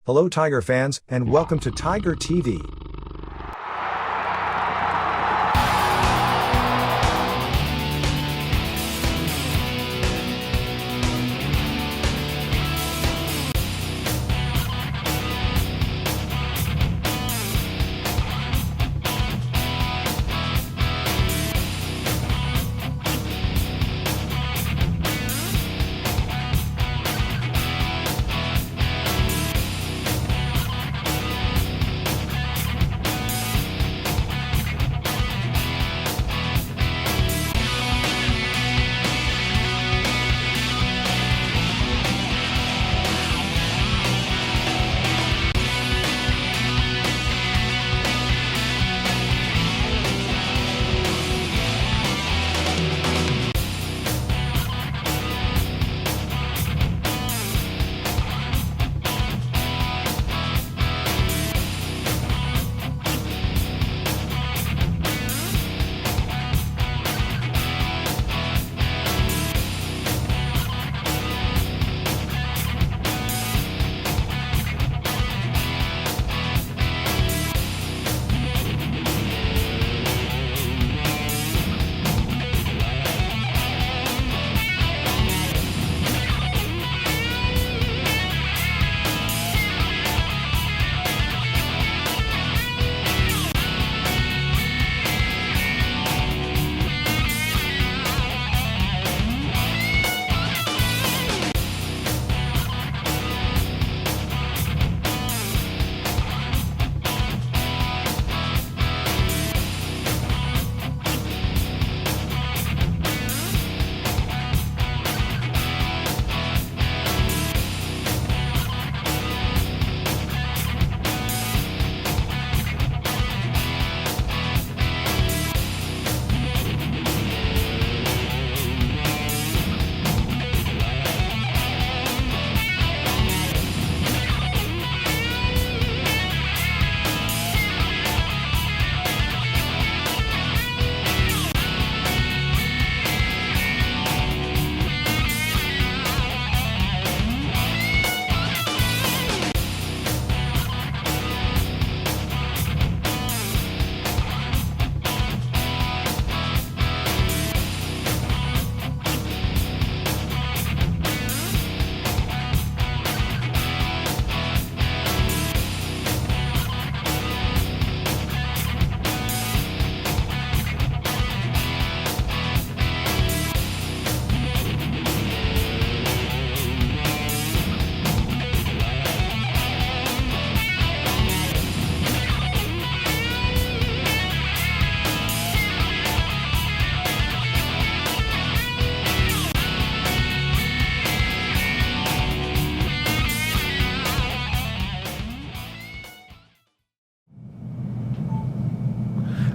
Hello Tiger fans, and welcome to Tiger TV.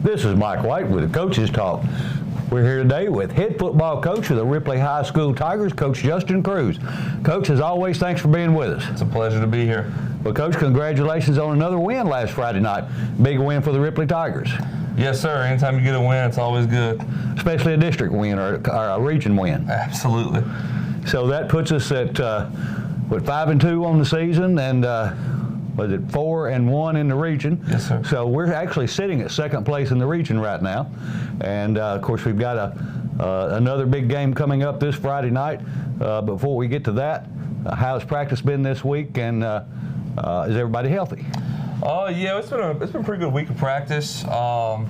This is Mike White with the Coaches Talk. We're here today with head football coach of the Ripley High School Tigers, Coach Justin Cruz. Coach, as always, thanks for being with us. It's a pleasure to be here. Well, Coach, congratulations on another win last Friday night. Big win for the Ripley Tigers. Yes, sir. Anytime you get a win, it's always good. Especially a district win or a region win. Absolutely. So that puts us at, 5-2 on the season, and was it 4-1 in the region? Yes, sir. So we're actually sitting at second place in the region right now. And of course, we've got another big game coming up this Friday night. Before we get to that, how's practice been this week, and is everybody healthy? Yeah, it's been a pretty good week of practice. I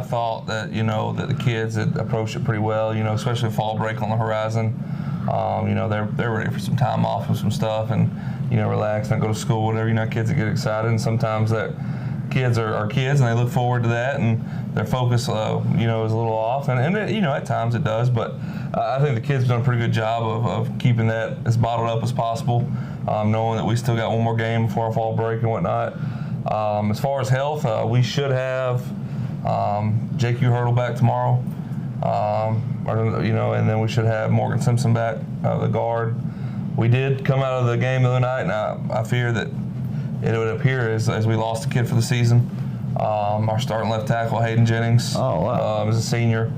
thought that that the kids had approached it pretty well. Especially fall break on the horizon. They're ready for some time off with some stuff and relax, not go to school, whatever. Kids that get excited, and sometimes that kids are kids and they look forward to that, and their focus is a little off, and at times it does, but I think the kids have done a pretty good job of keeping that as bottled up as possible, knowing that we still got one more game before our fall break and whatnot. As far as health, we should have JQ Hurdle back tomorrow, and then we should have Morgan Simpson back, the guard. We did come out of the game the other night, and I fear that it would appear as we lost a kid for the season. Our starting left tackle, Hayden Jennings, is a senior,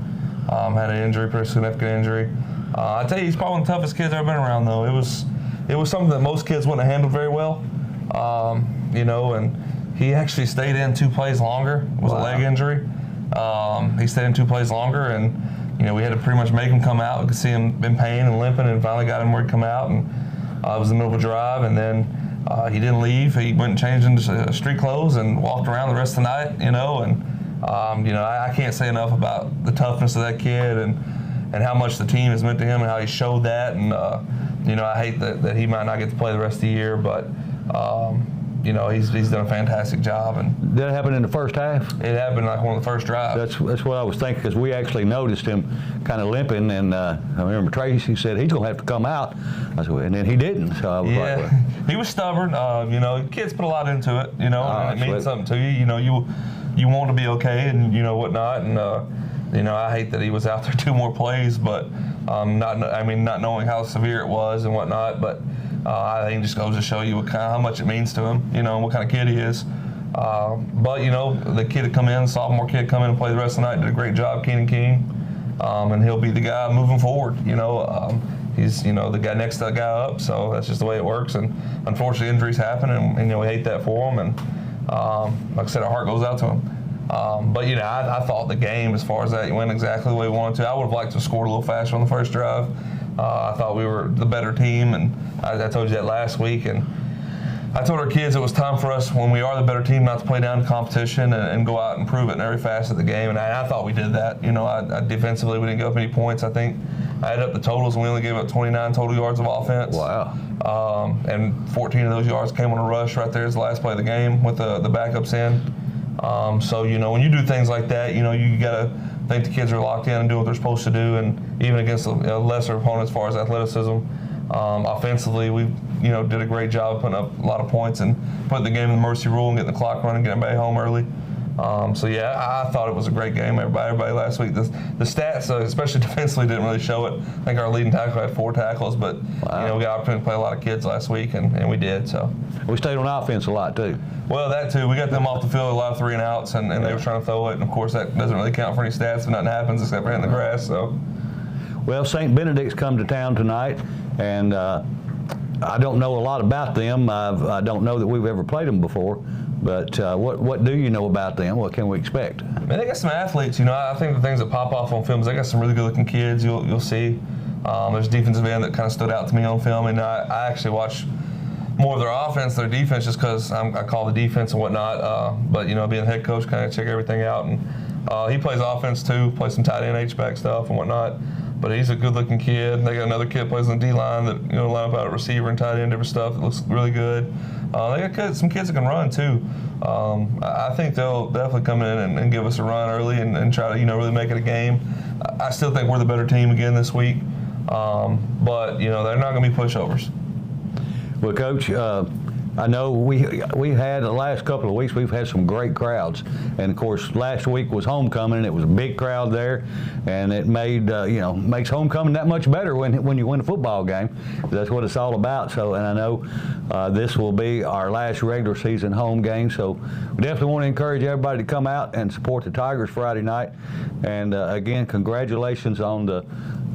had an injury, pretty significant injury. I tell you, he's probably one of the toughest kids I've ever been around, though. It was it was something that most kids wouldn't have handled very well. You know, and he actually stayed in 2 plays longer. It was a leg injury. He stayed in 2 plays longer, and you know, we had to pretty much make him come out. We could see him in pain and limping, and finally got him where he'd come out. And it was in the middle of a drive, and then he didn't leave. He went and changed into street clothes and walked around the rest of the night. You know, and you know, I can't say enough about the toughness of that kid and how much the team has meant to him and how he showed that. And you know, I hate that he might not get to play the rest of the year, but you know, he's done a fantastic job. And did it happen in the first half? It happened like one of the first drives. That's what I was thinking, because we actually noticed him kind of limping, and I remember Tracy said he's going to have to come out. I said, and then he didn't. So I was like, well. He was stubborn. You know, kids put a lot into it. You know, and it means something to you. You know, you want to be okay, and you know whatnot. And you know, I hate that he was out there 2 more plays, but not knowing how severe it was and whatnot, but. I think it just goes to show you how much it means to him, you know, and what kind of kid he is. But, you know, the kid that come in, sophomore kid come in and play the rest of the night, did a great job, Keenan King. And he'll be the guy moving forward, you know. He's, you know, the guy next to the guy up, so that's just the way it works. And unfortunately, injuries happen, and you know, we hate that for him. And like I said, our heart goes out to him. But, you know, I thought the game, as far as that, went exactly the way we wanted to. I would have liked to have scored a little faster on the first drive. I thought we were the better team, and I told you that last week. And I told our kids it was time for us, when we are the better team, not to play down to competition and go out and prove it in every facet of the game. And I thought we did that. You know, defensively, we didn't give up any points. I think I added up the totals, and we only gave up 29 total yards of offense. Wow. And 14 of those yards came on a rush right there as the last play of the game with the backups in. So, you know, when you do things like that, you know, you got to think the kids are locked in and do what they're supposed to do, and even against a lesser opponent as far as athleticism. Offensively, we did a great job of putting up a lot of points and putting the game in the mercy rule and getting the clock running, getting everybody home early. So yeah, I thought it was a great game. Everybody last week. The stats, especially defensively, didn't really show it. I think our leading tackle had 4 tackles, but wow. You know, we got opportunity to play a lot of kids last week, and we did. So we stayed on offense a lot too. Well, that too. We got them off the field a lot of 3 and outs, and they were trying to throw it. And of course, that doesn't really count for any stats if nothing happens except for hitting the grass. So. Well, St Benedict's come to town tonight, and I don't know a lot about them. I don't know that we've ever played them before, but what do you know about them? What can we expect? Man, they got some athletes. You know, I think the things that pop off on film is they got some really good-looking kids. You'll see. There's a defensive end that kind of stood out to me on film, and I actually watched more of their offense, their defense, just because I call the defense and whatnot. But you know, being the head coach, kind of check everything out, and he plays offense too, plays some tight end, H-back stuff and whatnot. But he's a good-looking kid. They got another kid plays on the D-line that line up out at receiver and tight end, different stuff. It looks really good. They got some kids that can run too. I think they'll definitely come in and give us a run early and try to really make it a game. I still think we're the better team again this week, but they're not going to be pushovers. Well, Coach, I know we had the last couple of weeks, we've had some great crowds. And of course, last week was homecoming, and it was a big crowd there, and it made, makes homecoming that much better when you win a football game. That's what it's all about. So, and I know this will be our last regular season home game, so we definitely want to encourage everybody to come out and support the Tigers Friday night. And again, congratulations on the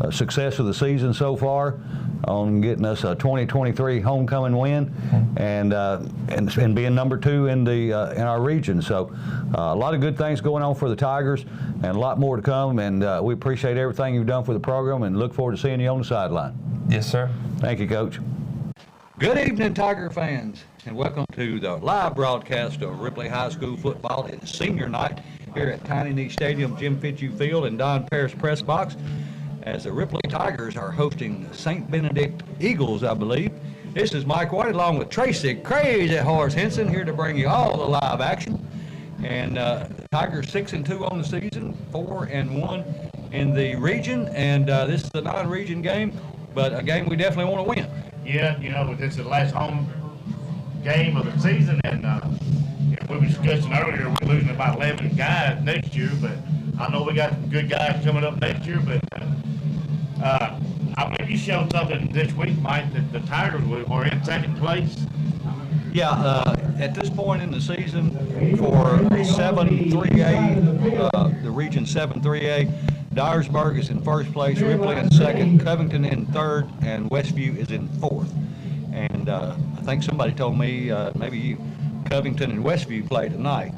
success of the season so far, on getting us a 2023 homecoming win, and being number 2 in our region. So a lot of good things going on for the Tigers, and a lot more to come. And we appreciate everything you've done for the program, and look forward to seeing you on the sideline. Yes, sir. Thank you, Coach. Good evening, Tiger fans, and welcome to the live broadcast of Ripley High School football. It's senior night here at Tiny Knee Stadium, Jim Fitzhugh Field, and Don Paris Press Box, as the Ripley Tigers are hosting St Benedict Eagles, I believe. This is Mike White along with Tracy Crazy Horse Henson here to bring you all the live action. And Tigers 6-2 on the season, 4-1 in the region, and this is a non-region game, but a game we definitely want to win. Yeah, this is the last home game of the season, and we were discussing earlier, we're losing about 11 guys next year, but I know we got some good guys coming up next year, but I believe you showed something this week, Mike, that the Tigers were in second place. Yeah, at this point in the season, for 7-3A, the region 7-3A, Dyersburg is in first place, Ripley in second, Covington in third, and Westview is in fourth. and I think somebody told me maybe Covington and Westview play tonight.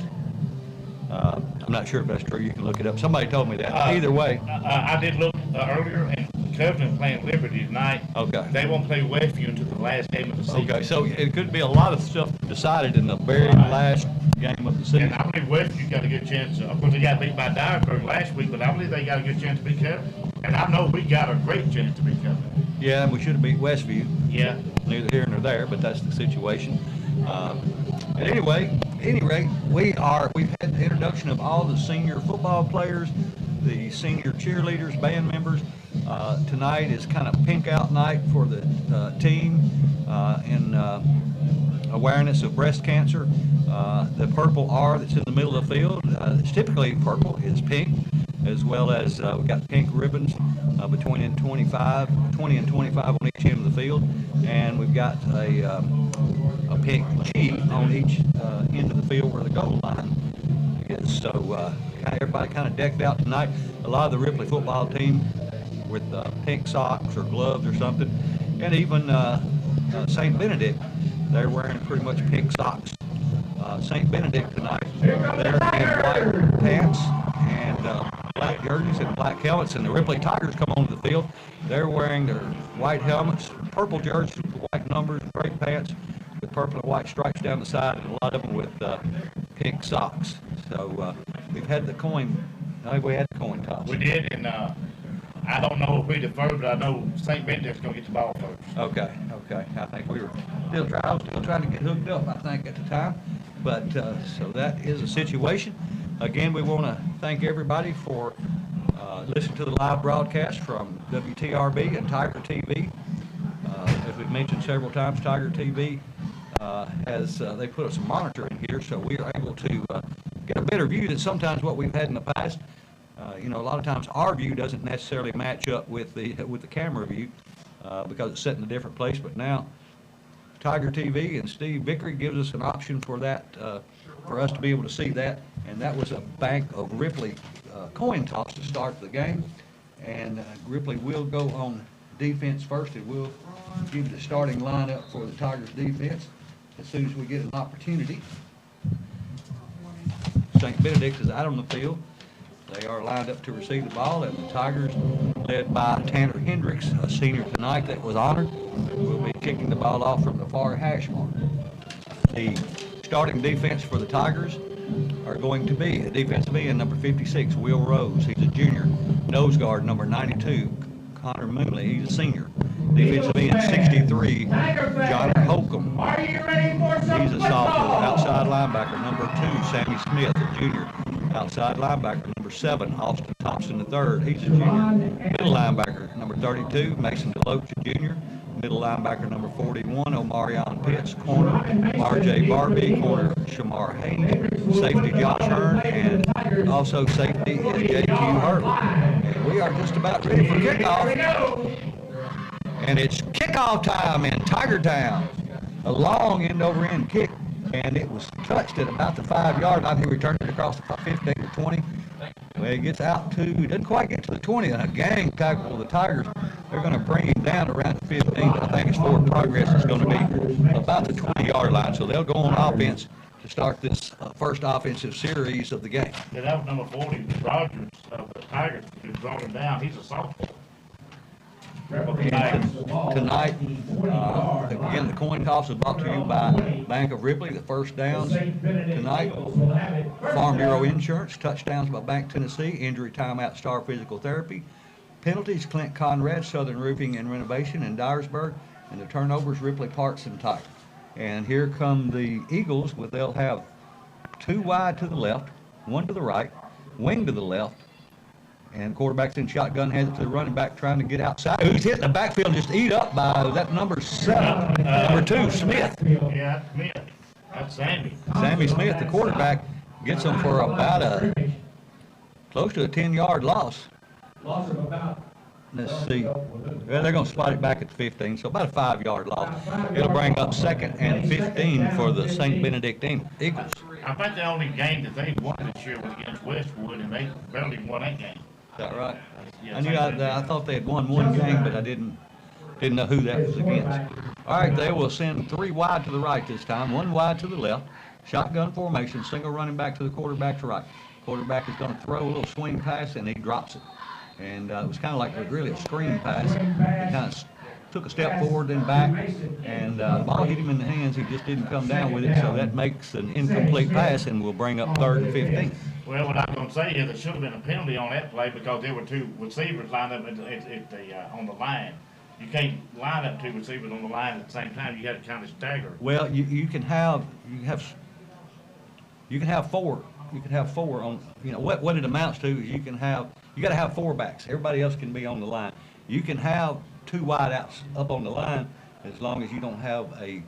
I'm not sure if that's true. You can look it up. Somebody told me that. Either way. I did look earlier, and Covington playing Liberty tonight. Okay. They won't play Westview until the last game of the season. Okay, so it could be a lot of stuff decided in the very last game of the season. And I believe Westview got a good chance. Of course, they got beat by Dyersburg last week, but I believe they got a good chance to beat Covington. And I know we got a great chance to beat Covington. Yeah, and we should have beat Westview. Yeah. Neither here nor there, but that's the situation. At any rate, we've had the introduction of all the senior football players, the senior cheerleaders, band members. Tonight is kind of pink out night for the team in awareness of breast cancer. The purple R that's in the middle of the field, it's typically purple, is pink, as well as we've got pink ribbons between 20 and 25 on each end of the field, and we've got a pink G on each end of the field where the goal line is. So everybody kind of decked out tonight. A lot of the Ripley football team with pink socks or gloves or something, and even St Benedict, they're wearing pretty much pink socks. St Benedict tonight, they're in white pants and black jerseys and black helmets, and the Ripley Tigers come onto the field. They're wearing their white helmets, purple jerseys with white numbers, gray pants with purple and white stripes down the side, and a lot of them with pink socks. So we had the coin toss. We did, and I don't know if we deferred, but I know St. Benedict's going to get the ball first. Okay. I think I was still trying to get hooked up, I think, at the time. But so that is the situation. Again, we want to thank everybody for listening to the live broadcast from WTRB and Tiger TV. As we've mentioned several times, Tiger TV they put us a monitor in here, so we are able to get a better view than sometimes what we've had in the past. A lot of times our view doesn't necessarily match up with the camera view because it's set in a different place. But now Tiger TV and Steve Vickery gives us an option for that, for us to be able to see that. And that was a Bank of Ripley coin toss to start the game. And Ripley will go on defense first, and we'll give you the starting lineup for the Tigers defense as soon as we get an opportunity. St. Benedict is out on the field. They are lined up to receive the ball, and the Tigers, led by Tanner Hendricks, a senior tonight that was honored, will be kicking the ball off from the far hash mark. The starting defense for the Tigers are going to be a defensive end number 56, Will Rose. He's a junior. Nose guard number 92, Connor Moonley. He's a senior. Defensive end 63, John Holcomb. He's a sophomore. Outside linebacker number 2, Sammy Smith, a junior. Outside linebacker number 7, Austin Thompson III. He's a junior. Middle linebacker number 32, Mason DeLoach, a junior. Middle linebacker number 41, Omarion Pitts. Corner, R.J. Barbie. Corner, Shamar Haynes. Safety, Josh Hearn. And also safety is J.Q. Hurley. And we are just about ready for kickoff. And it's kickoff time in Tiger Town. A long end-over-end kick, and it was touched at about the 5-yard line. He returned it across the 15 to 20. Well, he gets out to, doesn't quite get to the 20, and a gang tackle of the Tigers. They're going to bring him down around the 15, but I think his forward progress is going to be about the 20-yard line. So they'll go on offense to start this first offensive series of the game. Yeah, that was number 40, Rogers of the Tigers, who brought him down. He's a sophomore. Tonight, again, the coin toss is brought to you by Bank of Ripley. The first downs tonight, Farm Bureau Insurance. Touchdowns by Bank Tennessee. Injury timeout, Star Physical Therapy. Penalties, Clint Conrad, Southern Roofing and Renovation in Dyersburg. And the turnovers, Ripley Parts and Tiger. And here come the Eagles. They'll have 2 wide to the left, 1 to the right, wing to the left. And quarterback's in shotgun, hands it to the running back trying to get outside. Who's hitting the backfield, just eat up by that number 7, number 2, Smith. Yeah, Smith. That's Sammy. Sammy Smith, the quarterback, gets them for about close to a 10-yard loss. Loss of about. Let's see. Well, they're going to spot it back at the 15, so about a 5-yard loss. It'll bring up 2nd and 15 for the St. Benedict Eagles. I think the only game that they won this year was against Westwood, and they barely won that game. Is that right? Yeah, I knew I thought they had won 1 game, but I didn't Didn't know who that was against. All right, they will send 3 wide to the right this time, 1 wide to the left. Shotgun formation, single running back to the quarterback's right. Quarterback is going to throw a little swing pass, and he drops it. And it was kind of like really a screen pass. He kind of took a step forward, then back, and the ball hit him in the hands. He just didn't come down with it, so that makes an incomplete pass, and will bring up 3rd and 15. Well, what I'm going to say is there should have been a penalty on that play because there were 2 receivers lined up on the line. You can't line up 2 receivers on the line at the same time. You got to kind of stagger. Well, you can have 4. You can have 4 on. You know what it amounts to is you got to have 4 backs. Everybody else can be on the line. You can have 2 wide outs up on the line as long as you don't have a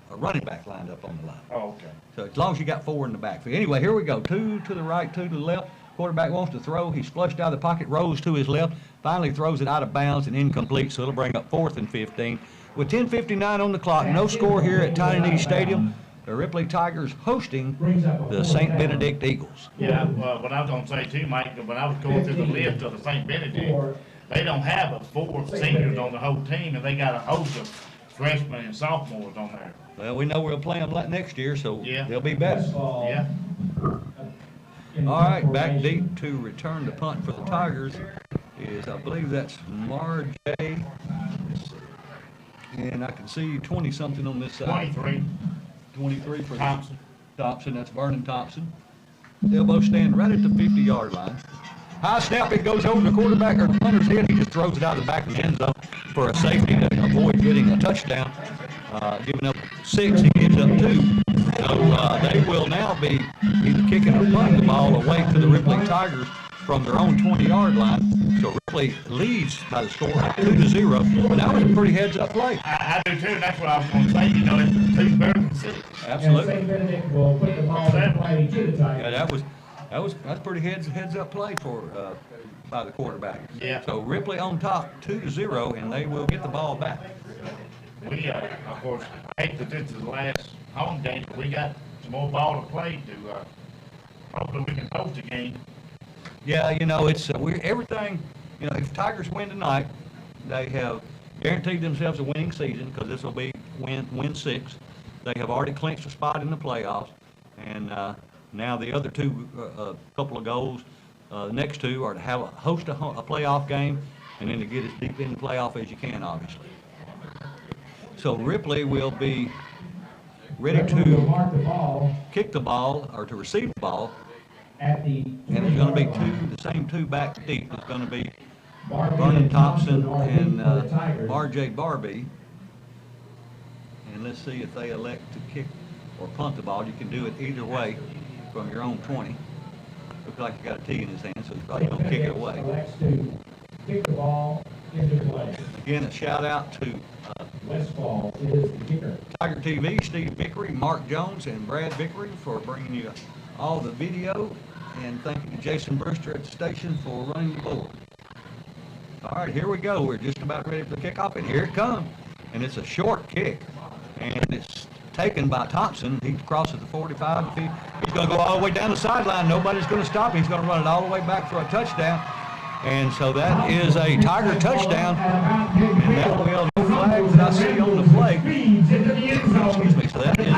running back lined up on the line. Oh, okay. So as long as you got 4 in the backfield. Anyway, here we go. 2 to the right, 2 to the left. Quarterback wants to throw. He's flushed out of the pocket, rolls to his left, finally throws it out of bounds and incomplete, so it'll bring up 4th and 15. With 10:59 on the clock, no score here at Tiny Knee Stadium. The Ripley Tigers hosting the St. Benedict Eagles. Yeah, what I was going to say too, Mike, when I was going through the list of the St. Benedict, they don't have a 4 seniors on the whole team, and they got a host of freshmen and sophomores on there. Well, we know we'll play them next year, so Yeah. they'll be better. Yeah. All right, back deep to return the punt for the Tigers is, I believe that's Marjay. And I can see 20-something on this side. 23. 23 for Thompson. Thompson, that's Vernon Thompson. They'll both stand right at the 50-yard line. High snap, it goes over the quarterback or the punter's head. He just throws it out of the back of the end zone for a safety to avoid getting a touchdown. Giving up 6, he gives up 2. So they will now be either kicking or punting the ball away to the Ripley Tigers from their own 20-yard line. So Ripley leads by the score of 2-0. But that was a pretty heads-up play. I do too, and that's what I was going to say. You know, it's 2's better than 6. Absolutely. St. Benedict will put the ball in play to the Tigers. Yeah, that's pretty heads-up play for by the quarterback. Yeah. So Ripley on top, 2-0, and they will get the ball back. We, of course, I hate that this is the last home game, but we got some more ball to play to, hopefully we can host the game. Yeah, you know, it's everything. You know, if Tigers win tonight, they have guaranteed themselves a winning season because this will be win 6. They have already clinched a spot in the playoffs, and now the other 2, couple of goals, the next 2 are to host a playoff game, and then to get as deep in the playoff as you can, obviously. So Ripley will be ready to kick the ball or to receive the ball. And it's going to be the same 2 back deep. It's going to be Vernon Thompson and RJ Barbie. And let's see if they elect to kick or punt the ball. You can do it either way from your own 20. Looks like you got a tee in his hand, so he's probably going to kick it away. Kick the ball into play. Again, a shout out to Westfall is the kicker. Tiger TV, Steve Vickery, Mark Jones, and Brad Vickery for bringing you all the video. And thank you to Jason Brewster at the station for running the board. All right, here we go. We're just about ready for the kickoff, and here it comes. And it's a short kick, and it's taken by Thompson. He crosses the 45. He's going to go all the way down the sideline. Nobody's going to stop him. He's going to run it all the way back for a touchdown. And so that is a Tiger touchdown. And that will no flags that I see on the play. Excuse me. So that is a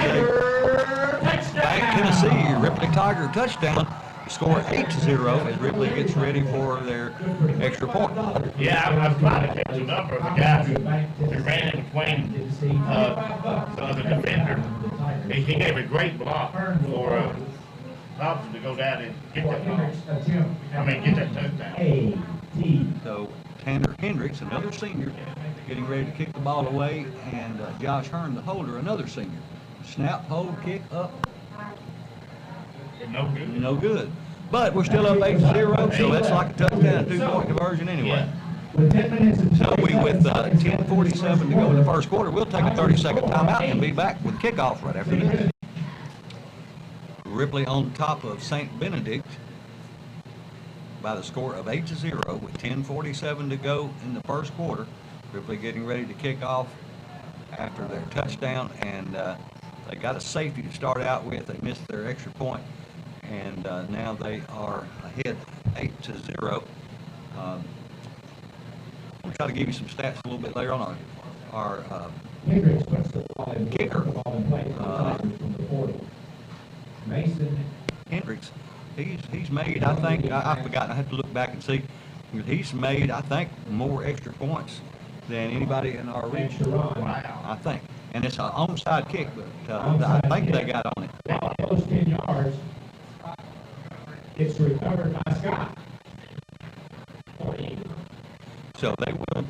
Bank Tennessee Ripley Tiger touchdown. Score 8-0 as Ripley gets ready for their extra point. Yeah, I was trying to catch a number of the guys who ran in between the defender. He gave a great block for Thompson to go down and get that ball. Get that touchdown. So Tanner Hendricks, another senior, getting ready to kick the ball away, and Josh Hearn, the holder, another senior. Snap, hold, kick, up. No good. No good. But we're still up 8-0, so that's like a touchdown, 2-point conversion anyway. So we, with 10:47 to go in the first quarter, we'll take a 30-second timeout and be back with kickoff right after this. Ripley on top of St. Benedict by the score of 8-0 with 10:47 to go in the first quarter. Ripley getting ready to kick off after their touchdown, and they got a safety to start out with. They missed their extra point, and now they are ahead 8-0. We'll try to give you some stats a little bit later on. our Hendricks puts the ball in. Kicker. The ball in play for the Tigers from the 40. Mason. Hendricks, he's made, I think, I forgot, I have to look back and see, he's made, I think, more extra points than anybody in our region. I think. And it's an onside kick, but I think they got on it. Ball goes 10 yards. It's recovered by Scott. 40. So they will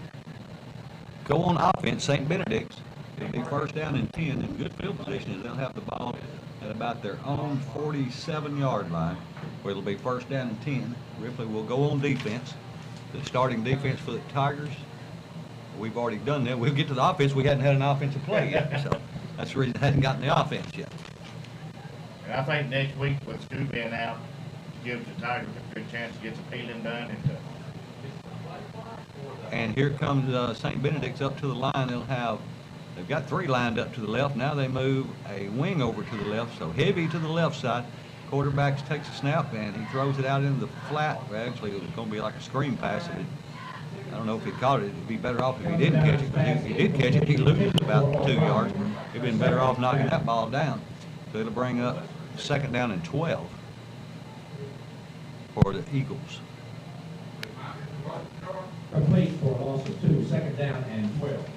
go on offense. St Benedict's, it'll be first down and 10 in good field position as they'll have the ball at about their own 47-yard line, where it'll be first down and 10. Ripley will go on defense. The starting defense for the Tigers, we've already done that. We'll get to the offense. We hadn't had an offensive play yet, so that's the reason they hadn't gotten the offense yet. And I think next week with Stu being out, gives the Tigers a good chance to get some peeling done and And here comes St. Benedict's up to the line. They've got 3 lined up to the left. Now they move a wing over to the left, so heavy to the left side. Quarterback takes a snap and he throws it out into the flat. Well, actually, it was going to be like a screen pass. I don't know if he caught it. It'd be better off if he didn't catch it. But if he did catch it, he loses about 2 yards. He'd been better off knocking that ball down. So it'll bring up second down and 12 for the Eagles. Complete for a loss of 2, second down and 12.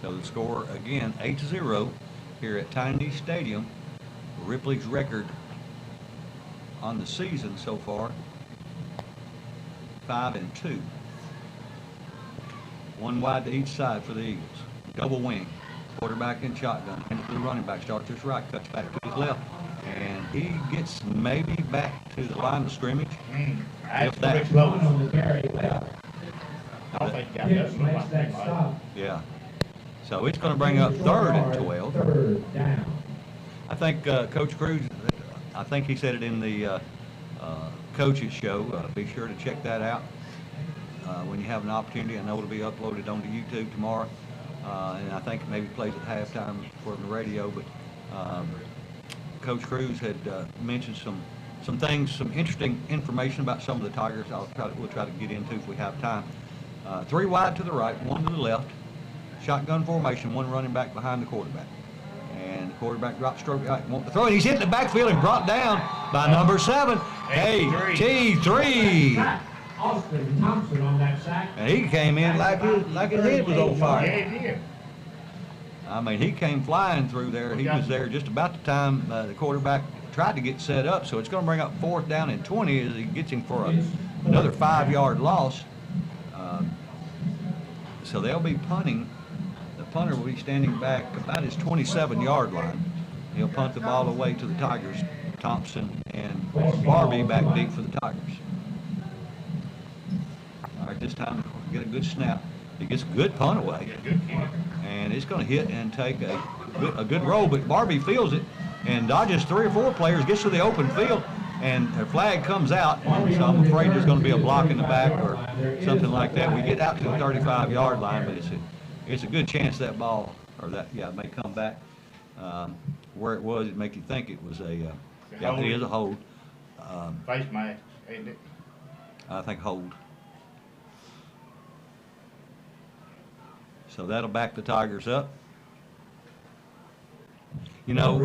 So the score again 8-0 here at Tiny Stadium. Ripley's record on the season so far 5-2. 1 wide to each side for the Eagles. Double wing. Quarterback in shotgun. And the running back starts his right, cuts back to his left. And he gets maybe back to the line of scrimmage. If that. On the carry left. I don't think Pitts makes that stop. Yeah. So it's going to bring up 3rd and 12. Third down. I think Coach Cruz, I think he said it in the coaches show. Be sure to check that out when you have an opportunity. I know it'll be uploaded onto YouTube tomorrow. And I think it maybe plays at halftime for the radio. But Coach Cruz had mentioned some things, some interesting information about some of the Tigers. We'll try to get into if we have time. 3 wide to the right, 1 to the left. Shotgun formation, 1 running back behind the quarterback. And the quarterback drops stroke right, won't throw it. He's hit the backfield and brought down by number 7, AT3. Austin Thompson on that sack. And he came in like his head was on fire. Yeah, he did. I mean, he came flying through there. He was there just about the time the quarterback tried to get set up. So it's going to bring up 4th down and 20 as he gets him for another 5-yard loss. So they'll be punting. The punter will be standing back about his 27-yard line. He'll punt the ball away to the Tigers. Thompson and Barbie back deep for the Tigers. All right, this time get a good snap. He gets a good punt away. And it's going to hit and take a good roll, but Barbie feels it and dodges 3 or 4 players, gets to the open field, and a flag comes out. So I'm afraid there's going to be a block in the back or something like that. We get out to the 35-yard line, but it's a good chance that ball, or that, may come back where it was. It make you think it was it is a hold. Face mask, ain't it? I think hold. So that'll back the Tigers up. You know,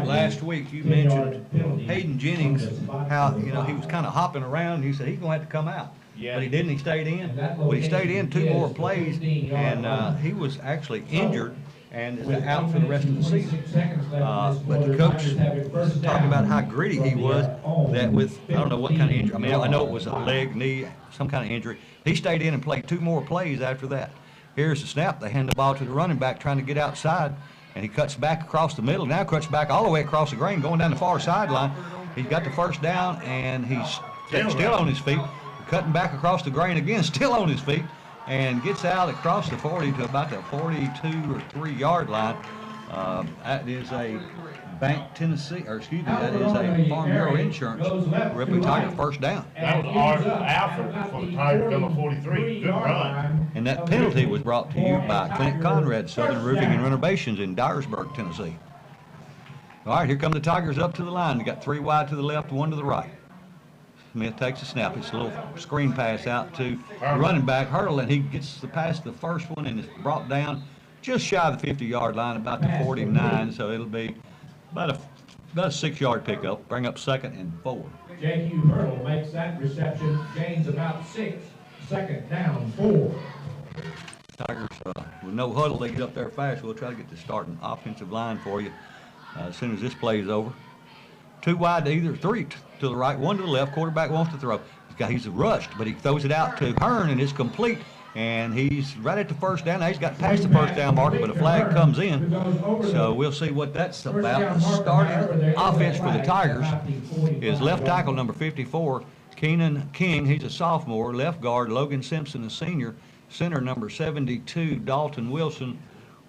last week you mentioned Hayden Jennings, how, he was kind of hopping around. You said he's going to have to come out. Yeah. But he didn't. He stayed in. Well, he stayed in 2 more plays, and he was actually injured and is out for the rest of the season. But the coach was talking about how gritty he was, that with, I don't know what kind of injury. I mean, I know it was a leg, knee, some kind of injury. He stayed in and played 2 more plays after that. Here's the snap. They hand the ball to the running back trying to get outside, and he cuts back across the middle. Now cuts back all the way across the green, going down the far sideline. He's got the first down, and he's still on his feet. Cutting back across the grain again, still on his feet, and gets out across the 40 to about the 42 or 3-yard line. That is a Bank Tennessee, or excuse me, that is a Farm Bureau Insurance Ripley Tiger first down. That was Alfred for the Tiger number 43. Good run. And that penalty was brought to you by Clint Conrad, Southern Roofing and Renovations in Dyersburg, Tennessee. All right, here come the Tigers up to the line. They got 3 wide to the left, 1 to the right. Smith takes a snap. It's a little screen pass out to the running back, Hurdle, and he gets past the first one and is brought down just shy of the 50-yard line, about the 49. So it'll be about a 6-yard pickup. Bring up 2nd and 4. J.Q. Hurdle makes that reception, gains about 6, 2nd down 4. Tigers, with no huddle, they get up there fast. We'll try to get the starting offensive line for you as soon as this play is over. 2 wide to either, 3 to the right, 1 to the left. Quarterback wants to throw. He's rushed, but he throws it out to Hearn, and it's complete. And he's right at the first down. Now he's got past the first down marker, but a flag comes in. So we'll see what that's about. The starting offense for the Tigers is left tackle number 54, Keenan King. He's a sophomore. Left guard, Logan Simpson, a senior. Center number 72, Dalton Wilson.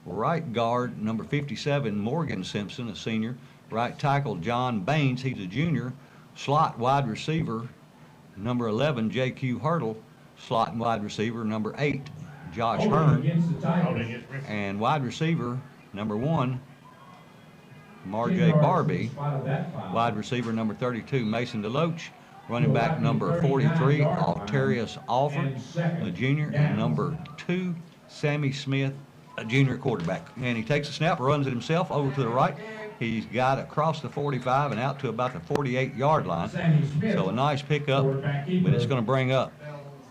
Right guard number 57, Morgan Simpson, a senior. Right tackle, John Baines. He's a junior. Slot wide receiver number 11, J.Q. Hurdle. Slot and wide receiver number 8, Josh Hearn. And wide receiver number 1, Marjay Barbie. Wide receiver number 32, Mason DeLoach. Running back number 43, Altarius Alford, a junior. And number 2, Sammy Smith, a junior quarterback. And he takes a snap, runs it himself over to the right. He's got across the 45 and out to about the 48-yard line. So a nice pickup, but it's going to bring up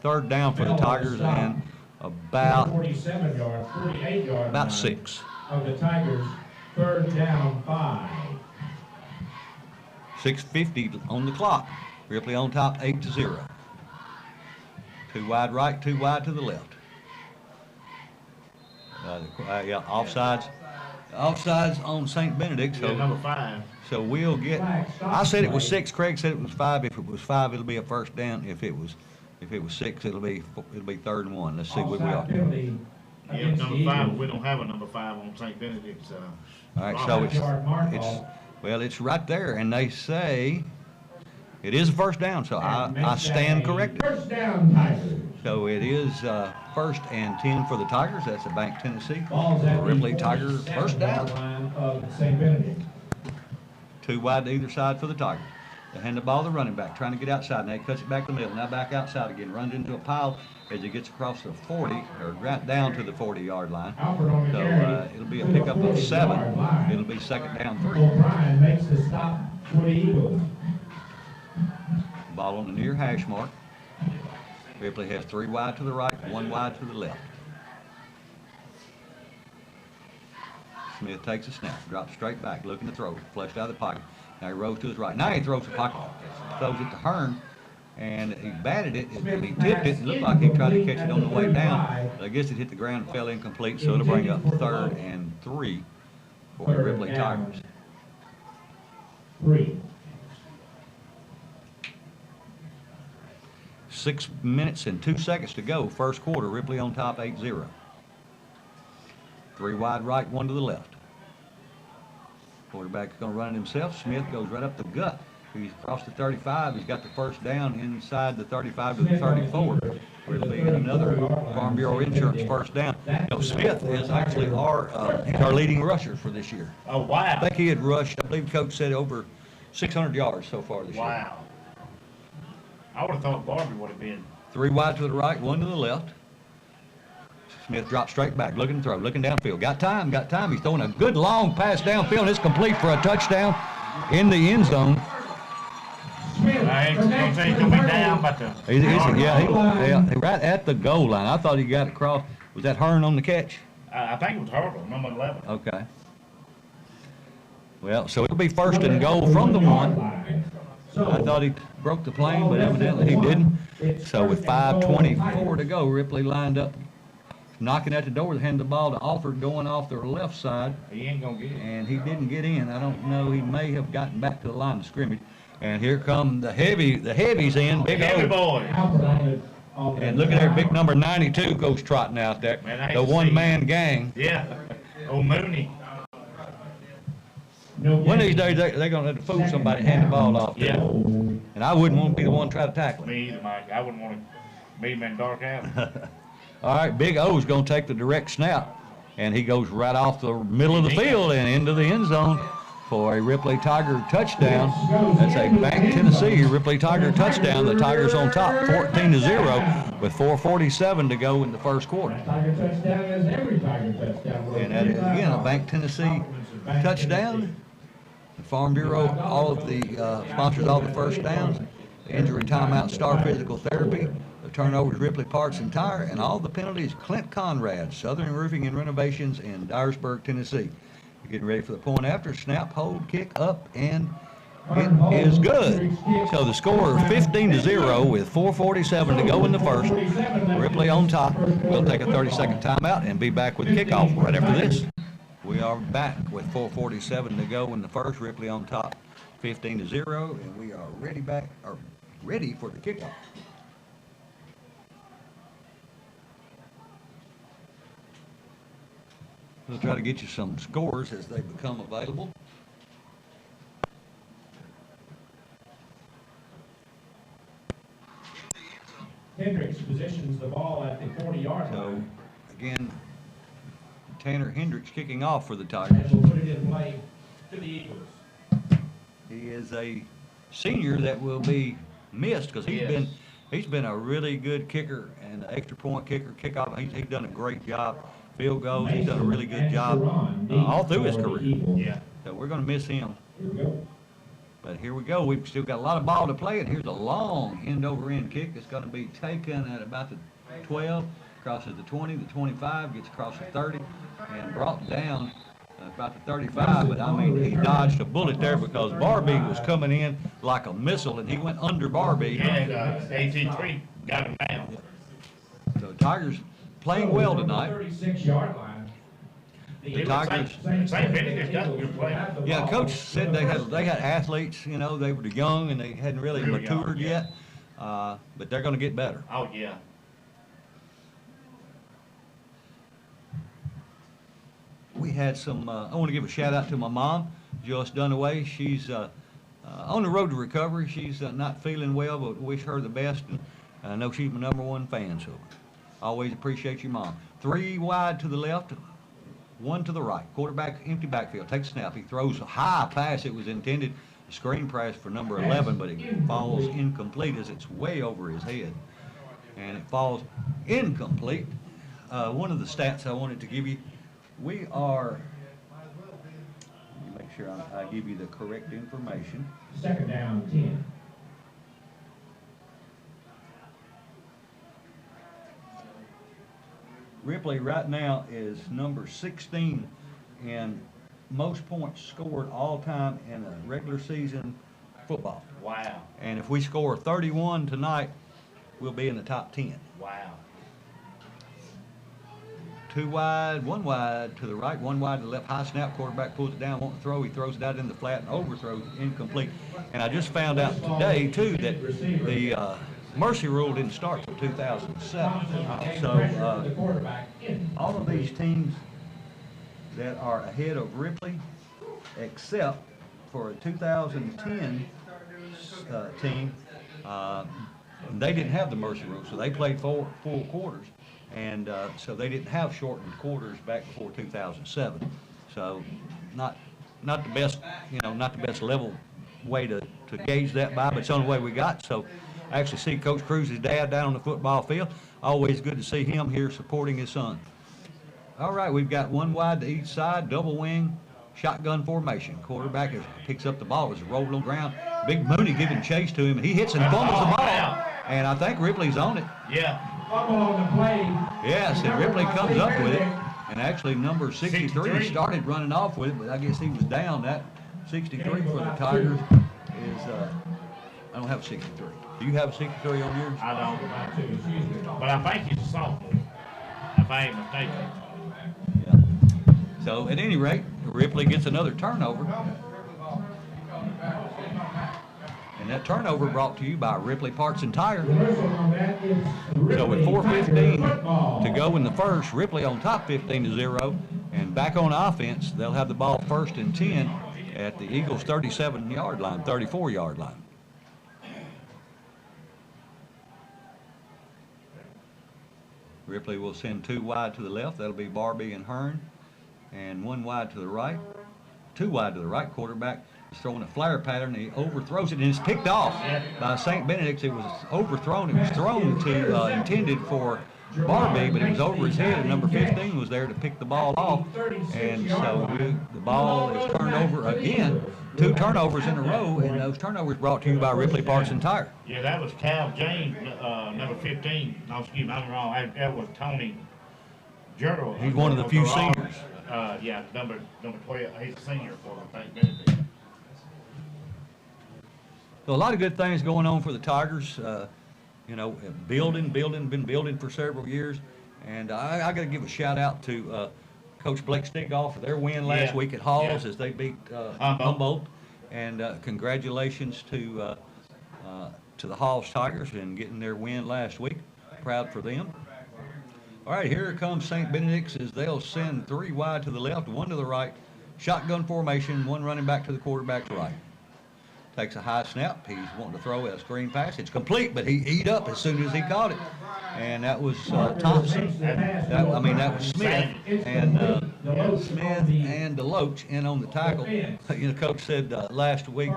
3rd down for the Tigers and about 6. Of the Tigers, 3rd down 5. 6:50 on the clock. Ripley on top, 8-0. 2 wide right, 2 wide to the left. Yeah, offsides. Offsides on St Benedict. So number 5. So we'll get. I said it was 6. Craig said it was 5. If it was 5, it'll be a first down. If it was 6, it'll be 3rd and 1. Let's see where we are. Yeah, number 5. We don't have a number 5 on St Benedict. All right, so it's right there, and they say it is a first down. So I stand corrected. First down, Tigers. So it is 1st and 10 for the Tigers. That's a Bank, Tennessee. Ball's at Ripley the Tigers first down. line of St. Benedict. 2 wide to either side for the Tigers. They hand the ball to the running back, trying to get outside. Now he cuts it back to the middle. Now back outside again. Runs into a pile as he gets across the 40, or right down to the 40-yard line. So it'll be a pickup of 7. It'll be 2nd down 3. O'Brien makes the stop for the Eagles. Ball on the near hash mark. Ripley has 3 wide to the right, 1 wide to the left. Smith takes a snap, drops straight back, looking to throw, flushed out of the pocket. Now he rolls to his right. Now he throws the pocket, throws it to Hearn, and he batted it, and he tipped it. It looked like he tried to catch it on the way down. But I guess it hit the ground and fell incomplete, so it'll bring up 3rd and 3 for the Ripley Tigers. 3. 6 minutes and 2 seconds to go. First quarter, Ripley on top, 8-0. 3 wide right, 1 to the left. Quarterback is going to run it himself. Smith goes right up the gut. He's across the 35. He's got the first down inside the 35 to the 34. It'll be another Farm Bureau Insurance first down. You know, Smith is actually our leading rusher for this year. Oh, wow. I think he had rushed, I believe the coach said, over 600 yards so far this year. Wow. I would have thought Barbie would have been. 3 wide to the right, 1 to the left. Smith drops straight back, looking to throw, looking downfield. Got time. He's throwing a good long pass downfield, and it's complete for a touchdown in the end zone. I ain't gonna say he's gonna be down, but right at the goal line. I thought he got across. Was that Hearn on the catch? I think it was Hurdle, number 11. Okay. Well, so it'll be 1st and goal from the 1. I thought he broke the plane, but evidently he didn't. So with 5:24 to go, Ripley lined up, knocking at the door to hand the ball to Alford, going off the left side. He ain't gonna get it. And he didn't get in. I don't know. He may have gotten back to the line of scrimmage. And here come the heavies in. Big Heavy boy. And look at there, big number 92 goes trotting out there. Man, the one-man gang. Yeah. Oh, Mooney. One of these days, they're going to have to fool somebody and hand the ball off. Yeah. And I wouldn't want to be the one to try to tackle him. Me either, Mike. I wouldn't want to meet him in dark alley. All right, Big O's going to take the direct snap. And he goes right off the middle of the field and into the end zone. for a Ripley Tiger touchdown. That's a Bank Tennessee Ripley Tiger touchdown. The Tigers on top 14-0 with 4:47 to go in the first quarter. Tiger touchdown is every Tiger touchdown. And that is, again, a Bank Tennessee touchdown. The Farm Bureau, all of the sponsors all the first downs. The injury timeout, Star Physical Therapy. The turnovers, Ripley Parts and Tire. And all the penalties, Clint Conrad, Southern Roofing and Renovations in Dyersburg, Tennessee. You're getting ready for the point after. Snap, hold, kick up, and it is good. So the score 15-0 with 4:47 to go in the first. Ripley on top. We'll take a 30-second timeout and be back with kickoff right after this. We are back with 4:47 to go in the first. Ripley on top 15-0, and we are ready for the kickoff. We'll try to get you some scores as they become available. Hendricks positions the ball at the 40-yard So, line. again, Tanner Hendricks kicking off for the Tigers. And will put it in play to the Eagles. He is a senior that will be missed because he's been a really good kicker and an extra point kicker, kickoff. He's done a great job. Field goals, he's done a really good job all through his career. Yeah. So we're going to miss him. Here we go. But here we go. We've still got a lot of ball to play, and here's a long end-over-end kick that's going to be taken at about the 12, crosses the 20, the 25, gets across the 30, and brought down about the 35. But, I mean, he dodged a bullet there because Barbie was coming in like a missile, and he went under Barbie. And AT3 got him down. So Tigers playing well tonight. 36-yard line. The Tigers. St Benedict got a good play. Yeah, Coach said they had athletes. You know, they were young and they hadn't really matured yet, but they're going to get better. Oh, yeah. We had some. I want to give a shout out to my mom, Joyce Dunaway. She's on the road to recovery. She's not feeling well, but wish her the best. And I know she's my #1 fan, so always appreciate your mom. 3 wide to the left, 1 to the right. Quarterback, empty backfield. Takes a snap. He throws a high pass. It was intended a screen pass for number 11, but it falls incomplete as it's way over his head. And it falls incomplete. One of the stats I wanted to give you, we are, let me make sure I give you the correct information. Second down, 10. Ripley right now is number 16 in most points scored all time in a regular season football. Wow. And if we score 31 tonight, we'll be in the top 10. Wow. 2 wide, 1 wide to the right, 1 wide to the left. High snap, quarterback pulls it down, won't throw. He throws it out in the flat and overthrows it, incomplete. And I just found out today, too, that the mercy rule didn't start till 2007. So all of these teams that are ahead of Ripley, except for a 2010 team, they didn't have the mercy rule, so they played full quarters. And so they didn't have shortened quarters back before 2007. So not the best, not the best level way to gauge that by, but it's the only way we got. So I actually see Coach Cruz's dad down on the football field. Always good to see him here supporting his son. All right, we've got 1 wide to each side, double wing, shotgun formation. Quarterback picks up the ball as it rolls on the ground. Big Mooney giving chase to him. He hits and fumbles the ball. And I think Ripley's on it. Yeah. Fumble on the play. Yes, and Ripley comes up with it. And actually number 63 started running off with it, but I guess he was down. That 63 for the Tigers is, I don't have a 63. Do you have a 63 on yours? I don't. But I think he's a sophomore, if I ain't mistaken. Yeah. So at any rate, Ripley gets another turnover. And that turnover brought to you by Ripley Parts and Tire. So with 4:15 to go in the first, Ripley on top 15-0. And back on offense, they'll have the ball 1st and 10 at the Eagles' 37-yard line, 34-yard line. Ripley will send 2 wide to the left. That'll be Barbie and Hearn. And 1 wide to the right. too wide to the right. Quarterback is throwing a flare pattern, and he overthrows it, and it's picked off by St. Benedict. It was overthrown. It was thrown to intended for Barbie, but it was over his head, and number 15 was there to pick the ball off, and so the ball is turned over again. 2 turnovers in a row, and those turnovers brought to you by Ripley Parts and Tire. Yeah, that was Cal James, number 15. No, excuse me, I'm wrong. That was Tony Gerald. He's one of the few seniors. Yeah, number 12. He's a senior for the St Benedict. So a lot of good things going on for the Tigers. You know, been building for several years. And I got to give a shout out to Coach Blake Stigall for their win last week at Halls as they beat Humboldt. And congratulations to the Halls Tigers in getting their win last week. Proud for them. All right, here comes St. Benedict's as they'll send 3 wide to the left, 1 to the right. Shotgun formation, 1 running back to the quarterback's right. Takes a high snap. He's wanting to throw a screen pass. It's complete, but he eat up as soon as he caught it. And that was Thompson. That was Smith and Deloach in on the tackle. You know, Coach said last week,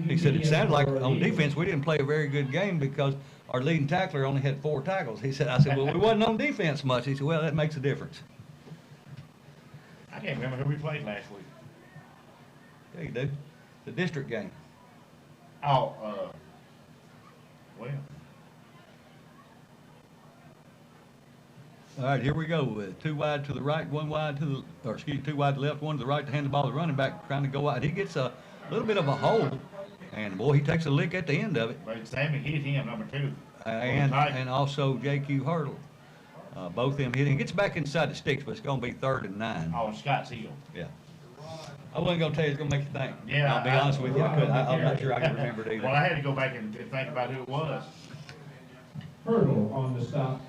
he said it sounded like on defense we didn't play a very good game because our leading tackler only had 4 tackles. I said, well, we wasn't on defense much. He said, well, that makes a difference. I can't remember who we played last week. Yeah, you do. The district game. Oh, well. All right, here we go. 2 wide to the right, 1 wide to the, 2 wide to the left, 1 to the right to hand the ball to the running back trying to go out. He gets a little bit of a hole, and boy, he takes a lick at the end of it. But Sammy hit him, number 2. And also J.Q. Hurdle. Both of them hit him. Gets back inside the sticks, but it's going to be 3rd and 9. Oh, Scott's heel. Yeah. I wasn't going to tell you it's going to make you think. Yeah. I'll be honest with you. I'm not sure I can remember it either. Well, I had to go back and think about who it was. Hurdle on the stop.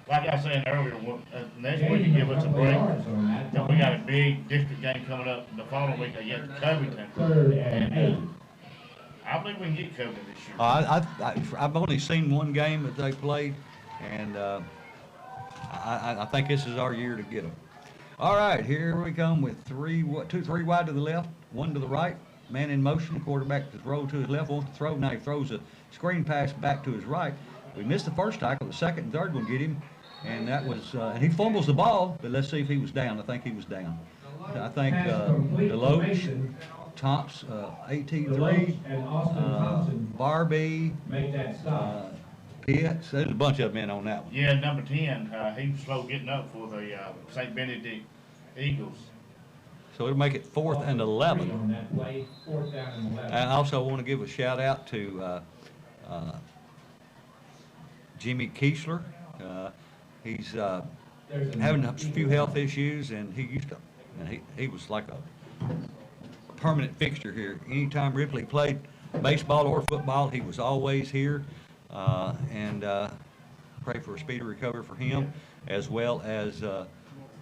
Like I was saying earlier, next week you give us a break. Then we got a big district game coming up the following week against Covington. 3rd and 8. I believe we can get Covington this year. I've only seen 1 game that they played, and I think this is our year to get them. All right, here we come with 3 wide to the left, 1 to the right. Man in motion, quarterback is rolled to his left, wants to throw. Now he throws a screen pass back to his right. We missed the first tackle, the second and third one get him, and that was, and he fumbles the ball, but let's see if he was down. I think he was down. I think Deloach, Thompson, AT3, Barbie, Pitts, there's a bunch of men on that one. Yeah, number 10, he was slow getting up for the St. Benedict Eagles. So it'll make it 4th and 11. On that play, 4th down and 11. I also want to give a shout out to Jimmy Kiesler. He's having a few health issues, and he was like a permanent fixture here. Anytime Ripley played baseball or football, he was always here. And pray for a speedy recovery for him, as well as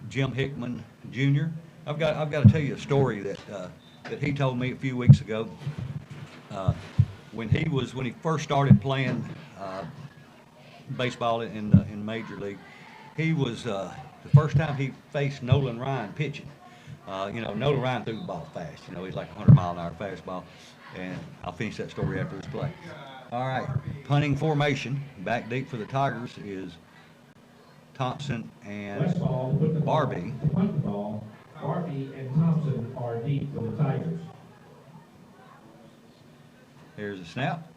Jim Hickman Jr. I've got to tell you a story that he told me a few weeks ago. When he first started playing baseball in Major League, he was the first time he faced Nolan Ryan pitching. Nolan Ryan threw the ball fast. He's like a 100-mile-an-hour fastball. And I'll finish that story after this play. All right, punting formation, back deep for the Tigers is Thompson and Barbie. Punt the ball. Barbie and Thompson are deep for the Tigers. There's a snap,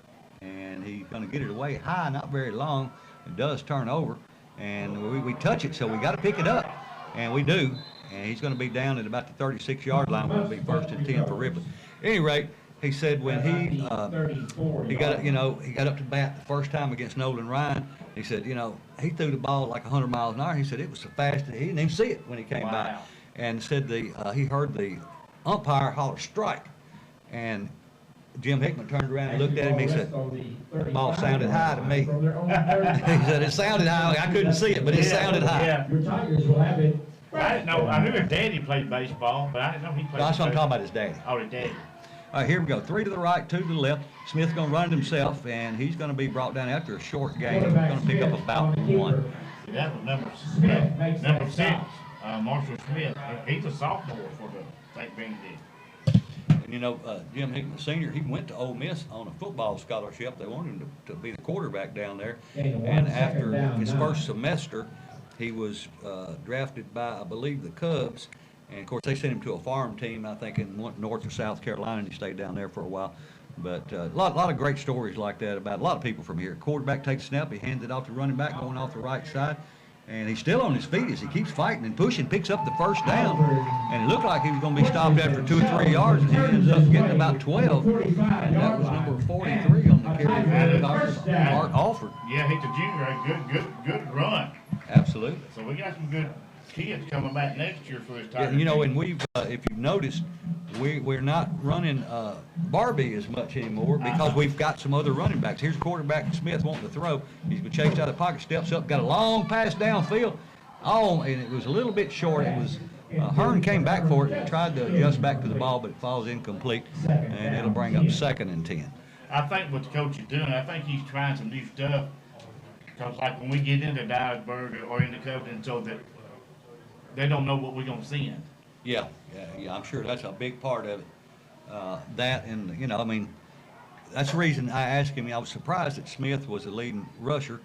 and he's going to get it away high, not very long. It does turn over, and we touch it, so we got to pick it up, and we do. And he's going to be down at about the 36-yard line. Will be 1st and 10 for Ripley. At any rate, he said when he got up to bat the first time against Nolan Ryan, he said, he threw the ball like 100 miles an hour. He said it was so fast that he didn't even see it when he came by, and said he heard the umpire holler strike, and Jim Hickman turned around and looked at him. He said, the ball sounded high to me. He said it sounded high. I couldn't see it, but it sounded high. Yeah. Your Tigers will have it. I didn't know. I knew his daddy played baseball, but I didn't know he played. That's what I'm talking about, his daddy. Oh, his daddy. All right, here we go. 3 to the right, 2 to the left. Smith's going to run it himself, and he's going to be brought down after a short game. He's going to pick up about 1. That was number 6, Marshall Smith. He's a sophomore for the St. Benedict. And Jim Hickman Sr., he went to Ole Miss on a football scholarship. They wanted him to be the quarterback down there. And after his first semester, he was drafted by, I believe, the Cubs. And of course, they sent him to a farm team, I think, in North or South Carolina, and he stayed down there for a while. But a lot of great stories like that about a lot of people from here. Quarterback takes a snap, he hands it off to running back, going off the right side. And he's still on his feet as he keeps fighting and pushing, picks up the first down. And it looked like he was going to be stopped after 2 or 3 yards, and he ends up getting about 12. And that was number 43 on the carry, Art Alford. Yeah, he's a junior. Good run. Absolutely. So we got some good kids coming back next year for this Tiger. Yeah, and we've, if you've noticed, we're not running Barbie as much anymore because we've got some other running backs. Here's a quarterback, Smith, wanting to throw. He's been chased out of the pocket, steps up, got a long pass downfield. Oh, and it was a little bit short. It was Hearn came back for it and tried to adjust back to the ball, but it falls incomplete, and it'll bring up 2nd and 10. I think what the coach is doing, I think he's trying some new stuff. Because like when we get into Dyersburg or into Covington, so that they don't know what we're going to send. Yeah, I'm sure that's a big part of it. That and, I mean, that's the reason I asked him. I was surprised that Smith was the leading rusher.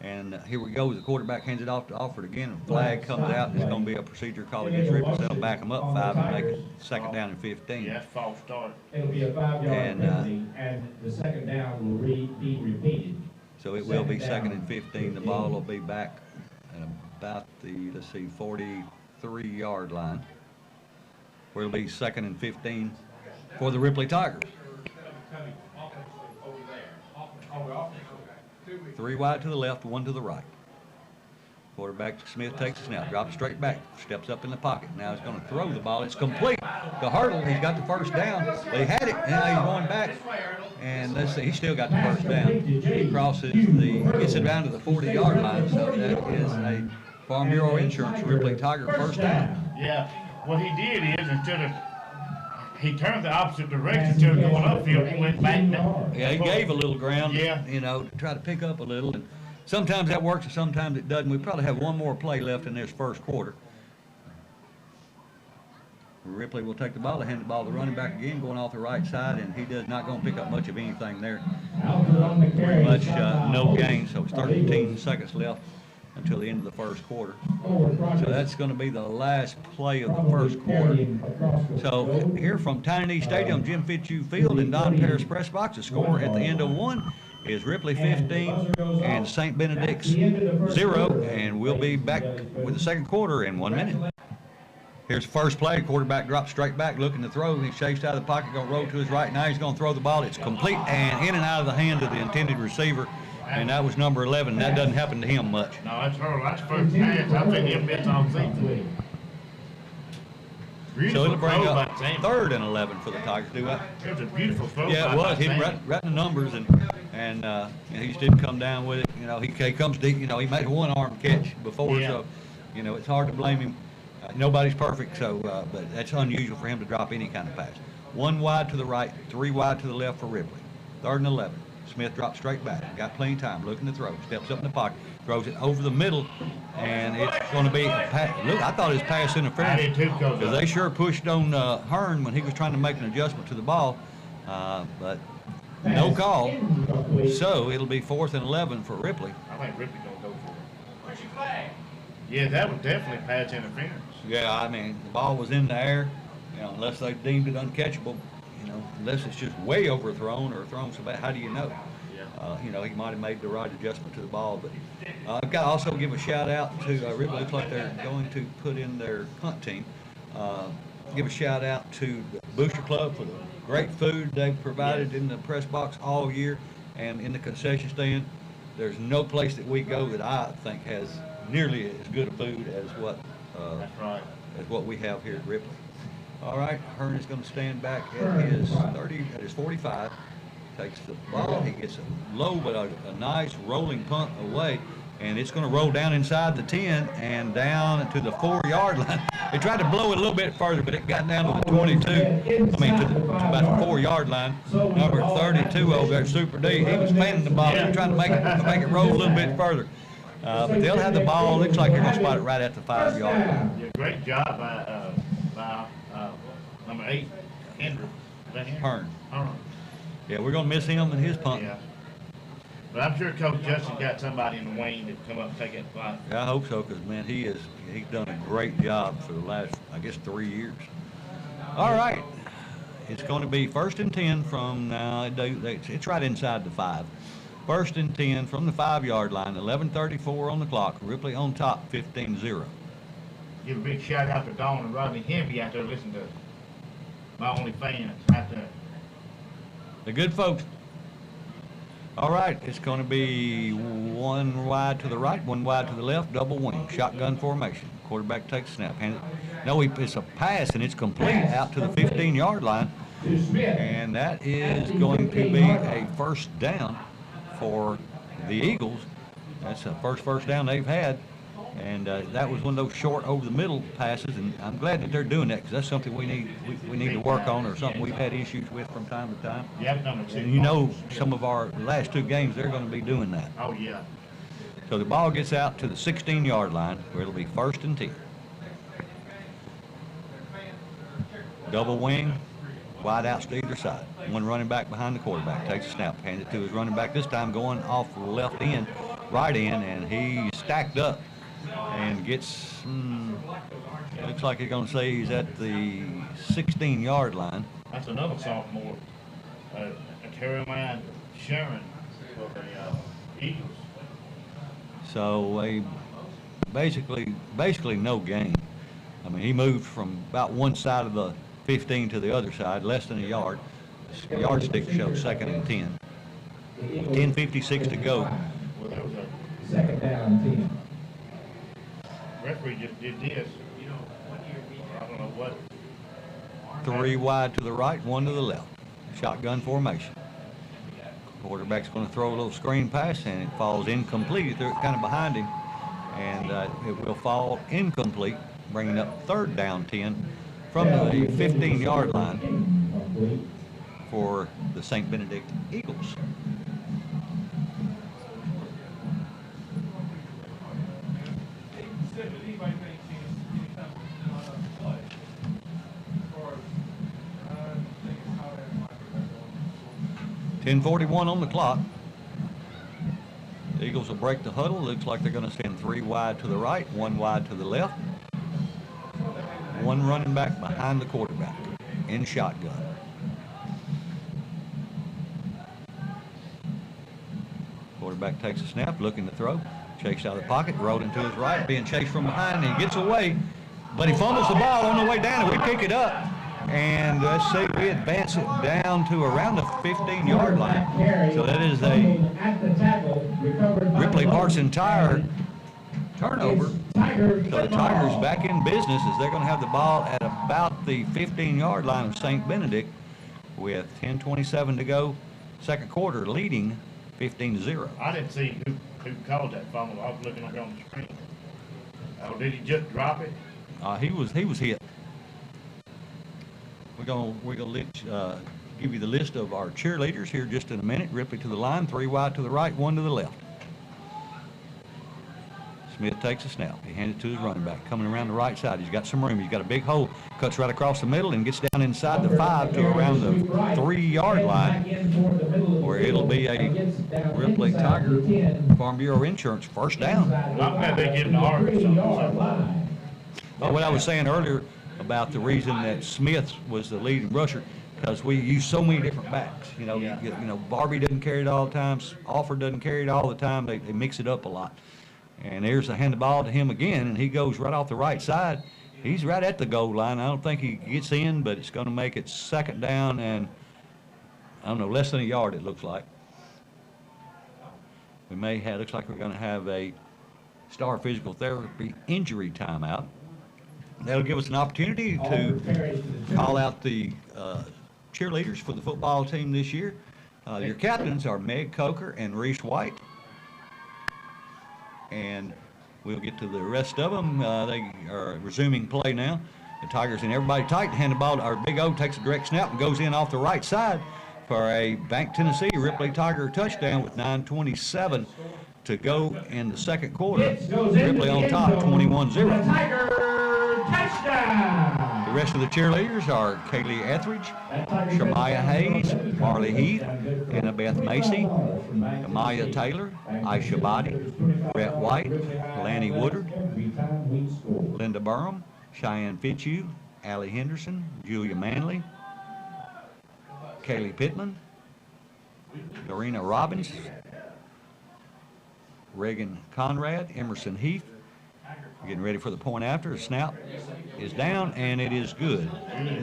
And here we go. The quarterback hands it off to Alford again. And flag comes out. There's going to be a procedure called against Ripley. They'll back them up 5 and make it 2nd down and 15. Yeah, that's false start. It'll be a 5-yard penalty, and the 2nd down will be repeated. So it will be 2nd and 15. The ball will be back at about the, 43-yard line, where it'll be 2nd and 15 for the Ripley Tigers. 3 wide to the left, 1 to the right. Quarterback Smith takes a snap, drops straight back, steps up in the pocket. Now he's going to throw the ball. It's complete. The hurdle, he's got the first down. They had it, now he's going back. And let's see, he still got the first down. He crosses gets it down to the 40-yard line. So that is a Farm Bureau Insurance Ripley Tiger first down. Yeah, what he did is he turned the opposite direction instead of going upfield, he went back down. Yeah, he gave a little ground, yeah, to try to pick up a little. And sometimes that works and sometimes it doesn't. We probably have one more play left in this first quarter. Ripley will take the ball, hand the ball to the running back again, going off the right side, and he does not going to pick up much of anything there. Pretty much no gain, so it's 13 seconds left until the end of the first quarter. So that's going to be the last play of the first quarter. So here from Tiny Stadium, Jim Fitzhugh Field and Don Paris Press Box, the score at the end of one is Ripley 15 and St Benedict 0, and we'll be back with the second quarter in 1 minute. Here's the first play. Quarterback drops straight back, looking to throw. He's chased out of the pocket, going to roll to his right. Now he's going to throw the ball. It's complete and in and out of the hand of the intended receiver, and that was number 11. That doesn't happen to him much. No, that's her. That's first pass. I think he'll miss all season. So it'll bring up 3rd and 11 for the Tigers. Do that. It was a beautiful throw. Yeah, it was. He right in the numbers, and he just didn't come down with it. He comes deep. He made a one-arm catch before, so it's hard to blame him. Nobody's perfect, so but that's unusual for him to drop any kind of pass. 1 wide to the right, 3 wide to the left for Ripley. 3rd and 11. Smith drops straight back. Got plenty of time. Looking to throw. Steps up in the pocket. Throws it over the middle, and it's going to be a pass. Look, I thought it was pass interference. I did too, because they sure pushed on Hearn when he was trying to make an adjustment to the ball, but no call. So it'll be 4th and 11 for Ripley. I think Ripley's going to go for it. What's your flag? Yeah, that was definitely pass interference. Yeah, I mean, the ball was in the air, unless they deemed it uncatchable, unless it's just way overthrown or thrown so bad. How do you know? He might have made the right adjustment to the ball. But I've got to also give a shout out to Ripley. Looks like they're going to put in their punt team. Give a shout out to the Booster Club for the great food they've provided in the press box all year and in the concession stand. There's no place that we go that I think has nearly as good a food as what as what we have here at Ripley. All right, Hearn is going to stand back at his 45. Takes the ball. He gets a low but a nice rolling punt away, and it's going to roll down inside the 10 and down to the 4-yard line. They tried to blow it a little bit further, but it got down to the 22. To about the 4-yard line. Number 32 over there, Super D. He was fanning the ball, trying to make it roll a little bit further. But they'll have the ball. Looks like they're going to spot it right at the 5-yard line. Yeah, great job by number 8, Hendry. Hearn. Hearn. Yeah, we're going to miss him and his punt. Yeah. But I'm sure Coach Justin got somebody in the wing to come up and take that spot. Yeah, I hope so, because, man, he's done a great job for the last, I guess, 3 years. All right. It's going to be 1st and 10 from now. It's right inside the 5. 1st and 10 from the 5-yard line, 11:34 on the clock. Ripley on top, 15-0. Give a big shout out to Dawn and Rodney Hempy out there listening to my only fans out there. The good folks. All right, it's going to be 1 wide to the right, 1 wide to the left, double wing, shotgun formation. Quarterback takes a snap. It's a pass, and it's complete out to the 15-yard line. And that is going to be a first down for the Eagles. That's the first down they've had. And that was one of those short over the middle passes, and I'm glad that they're doing that, because that's something we need to work on, or something we've had issues with from time to time. And you know, some of our last 2 games, they're going to be doing that. Oh, yeah. So the ball gets out to the 16-yard line, where it'll be 1st and 10. Double wing, wide outs to either side. One running back behind the quarterback takes a snap, hands it to his running back, this time going off the left end, right end, and he's stacked up and gets, looks like he's going to say he's at the 16-yard line. That's another sophomore, Caroline Sharon for the Eagles. So basically no gain. I mean, he moved from about one side of the 15 to the other side, less than a yard. The yardstick shows 2nd and 10. 10:56 to go. Well, that was a 2nd down, 10. referee just did this. I don't know what. 3 wide to the right, 1 to the left. Shotgun formation. Quarterback's going to throw a little screen pass, and it falls incomplete. They're kind of behind him, and it will fall incomplete, bringing up 3rd down 10 from the 15-yard line for the St. Benedict Eagles. .10:41 on the clock. The Eagles will break the huddle. Looks like they're going to send 3 wide to the right, 1 wide to the left. 1 running back behind the quarterback in shotgun. Quarterback takes a snap, looking to throw. Chased out of the pocket, rolled into his right, being chased from behind, and he gets away. But he fumbles the ball on the way down, and we pick it up. And let's see, we advance it down to around the 15-yard line. So that is a Ripley Parts and Tire turnover. So the Tigers back in business as they're going to have the ball at about the 15-yard line of St. Benedict with 10:27 to go, 2nd quarter, leading 15-0. I didn't see who called that fumble. I was looking up here on the screen. Oh, did he just drop it? He was hit. We're gonna give you the list of our cheerleaders here just in a minute. Ripley to the line, 3 wide to the right, 1 to the left. Smith takes a snap. He hands it to his running back, coming around the right side. He's got some room. He's got a big hole. Cuts right across the middle and gets down inside the 5 to around the 3-yard line, where it'll be a Ripley Tiger Farm Bureau Insurance first down. Well, I'm glad they give the R or something. Oh, what I was saying earlier about the reason that Smith was the leading rusher, because we use so many different backs. You know, Barbie doesn't carry it all the time. Alford doesn't carry it all the time. They mix it up a lot. And there's a hand the ball to him again, and he goes right off the right side. He's right at the goal line. I don't think he gets in, but it's going to make it 2nd down and, I don't know, less than a yard it looks like. Looks like we're going to have a Star Physical Therapy injury timeout. That'll give us an opportunity to call out the cheerleaders for the football team this year. Your captains are Meg Coker and Reese White. And we'll get to the rest of them. They are resuming play now. The Tigers and everybody tight. Hand the ball. Our Big O takes a direct snap and goes in off the right side for a Bank Tennessee Ripley Tiger touchdown with 9:27 to go in the 2nd quarter. Ripley on top, 21-0. Tiger touchdown. The rest of the cheerleaders are Kaylee Etheridge, Shamaya Hayes, Marley Heath, Annabeth Macy, Amaya Taylor, Aisha Body, Brett White, Lanny Woodard, Linda Burham, Cheyenne Fitzhugh, Allie Henderson, Julia Manley, Kaylee Pittman, Dorena Robbins, Reagan Conrad, Emerson Heath. Getting ready for the point after. The snap is down, and it is good.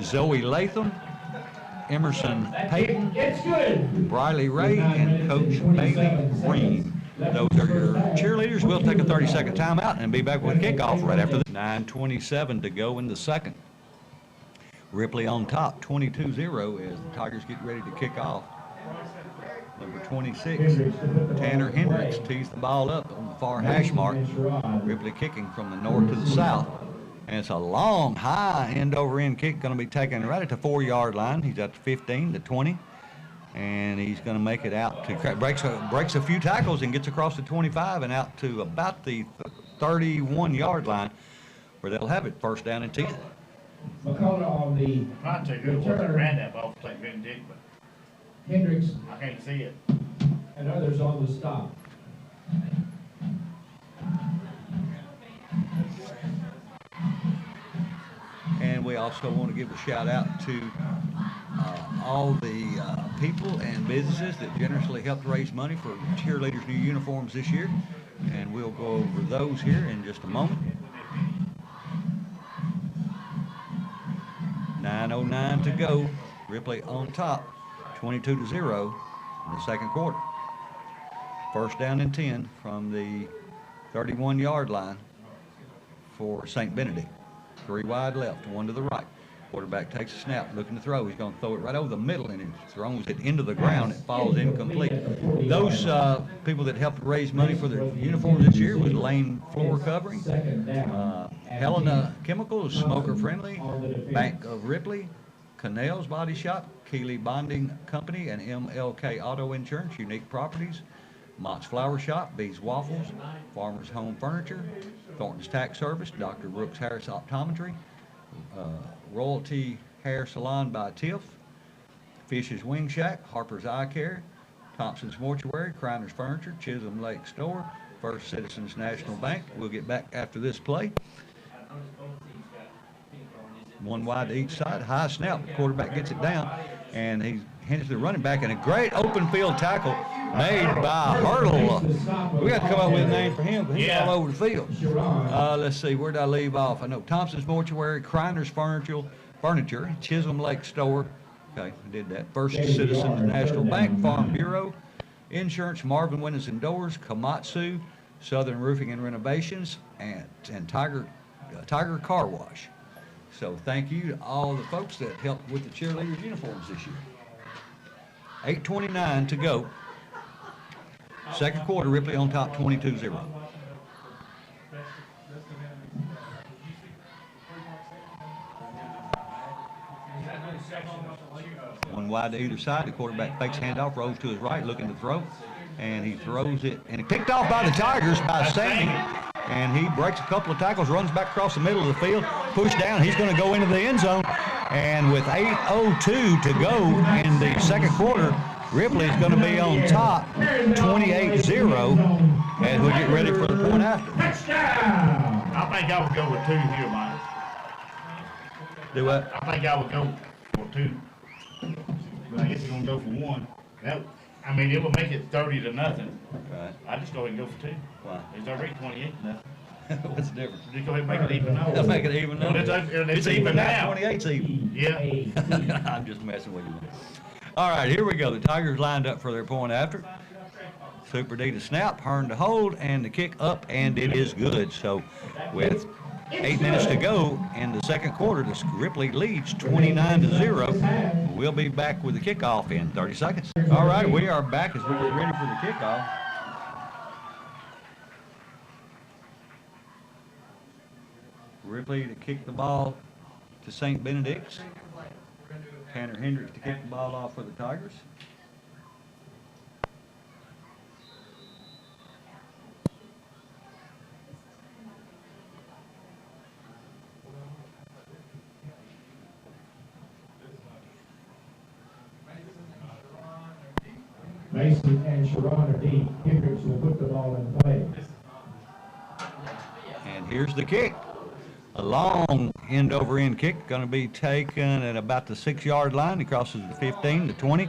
Zoe Latham, Emerson Payton, Briley Ray, and Coach Bailey Green. Those are your cheerleaders. We'll take a 30-second timeout and be back with kickoff right after this. 9:27 to go in the second. Ripley on top, 22-0 as the Tigers get ready to kick off. Number 26, Tanner Hendricks tees the ball up on the far hash mark. Ripley kicking from the north to the south. And it's a long, high end-over-end kick going to be taken right at the 4-yard line. He's at the 15, the 20. And he's going to make it out to, breaks a few tackles and gets across the 25 and out to about the 31-yard line where they'll have it first down and 10. McCullough on the I'll tell you what, they ran that ball for St Benedict, but Hendricks I can't see it. and others on the stop. And we also want to give a shout out to all the people and businesses that generously helped raise money for cheerleaders' new uniforms this year. And we'll go over those here in just a moment. 9:09 to go. Ripley on top, 22-0 in the second quarter. First down and 10 from the 31-yard line for St. Benedict. 3 wide left, 1 to the right. Quarterback takes a snap, looking to throw. He's going to throw it right over the middle, and he throws it into the ground. It falls incomplete. Those people that helped raise money for their uniforms this year was Lane Floor Covering, Helena Chemicals, Smoker Friendly, Bank of Ripley, Cannell's Body Shop, Keeley Bonding Company, and MLK Auto Insurance, Unique Properties, Mott's Flower Shop, B's Waffles, Farmer's Home Furniture, Thornton's Tax Service, Dr. Brooks Harris Optometry, Royalty Hair Salon by Tiff, Fish's Wing Shack, Harper's Eye Care, Thompson's Mortuary, Criner's Furniture, Chisholm Lake Store, First Citizens National Bank. We'll get back after this play. 1 wide to each side, high snap, the quarterback gets it down, and he hands it to the running back, and a great open field tackle made by Hurdle. We got to come up with a name for him, but he's all over the field. Let's see, where did I leave off? I know Thompson's Mortuary, Criner's Furniture, Chisholm Lake Store. Okay, I did that. First Citizens National Bank, Farm Bureau, Insurance, Marvin Windows and Doors, Komatsu, Southern Roofing and Renovations, and Tiger Car Wash. So thank you to all the folks that helped with the cheerleaders' uniforms this year. 8:29 to go. Second quarter, Ripley on top, 22-0. One wide to either side. The quarterback fakes handoff, rolls to his right, looking to throw, and he throws it, and it picked off by the Tigers by Stanley, and he breaks a couple of tackles, runs back across the middle of the field, pushed down. He's going to go into the end zone, and with 8:02 to go in the second quarter, Ripley is going to be on top, 28-0, as we get ready for the point after. I think I would go with 2 here, Mike. Do what? I think I would go for 2. But I guess you're going to go for 1. I mean, it will make it 30-0. Right. I just go ahead and go for 2. Why? It's already 28-0. What's the difference? Just go ahead and make it even now. Let's make it even now. Well, it's even now. 28's even. Yeah. I'm just messing with you. All right, here we go. The Tigers lined up for their point after. Super D to snap, Hearn to hold, and the kick up, and it is good. So with 8 minutes to go in the second quarter, the Ripley leads 29-0. We'll be back with the kickoff in 30 seconds. All right, we are back as we get ready for the kickoff. Ripley to kick the ball to St. Benedict's. Tanner Hendricks to kick the ball off for the Tigers. Mason and Sharon are deep. Hendricks will put the ball in play. And here's the kick. A long end-over-end kick, going to be taken at about the 6-yard line. He crosses the 15, the 20,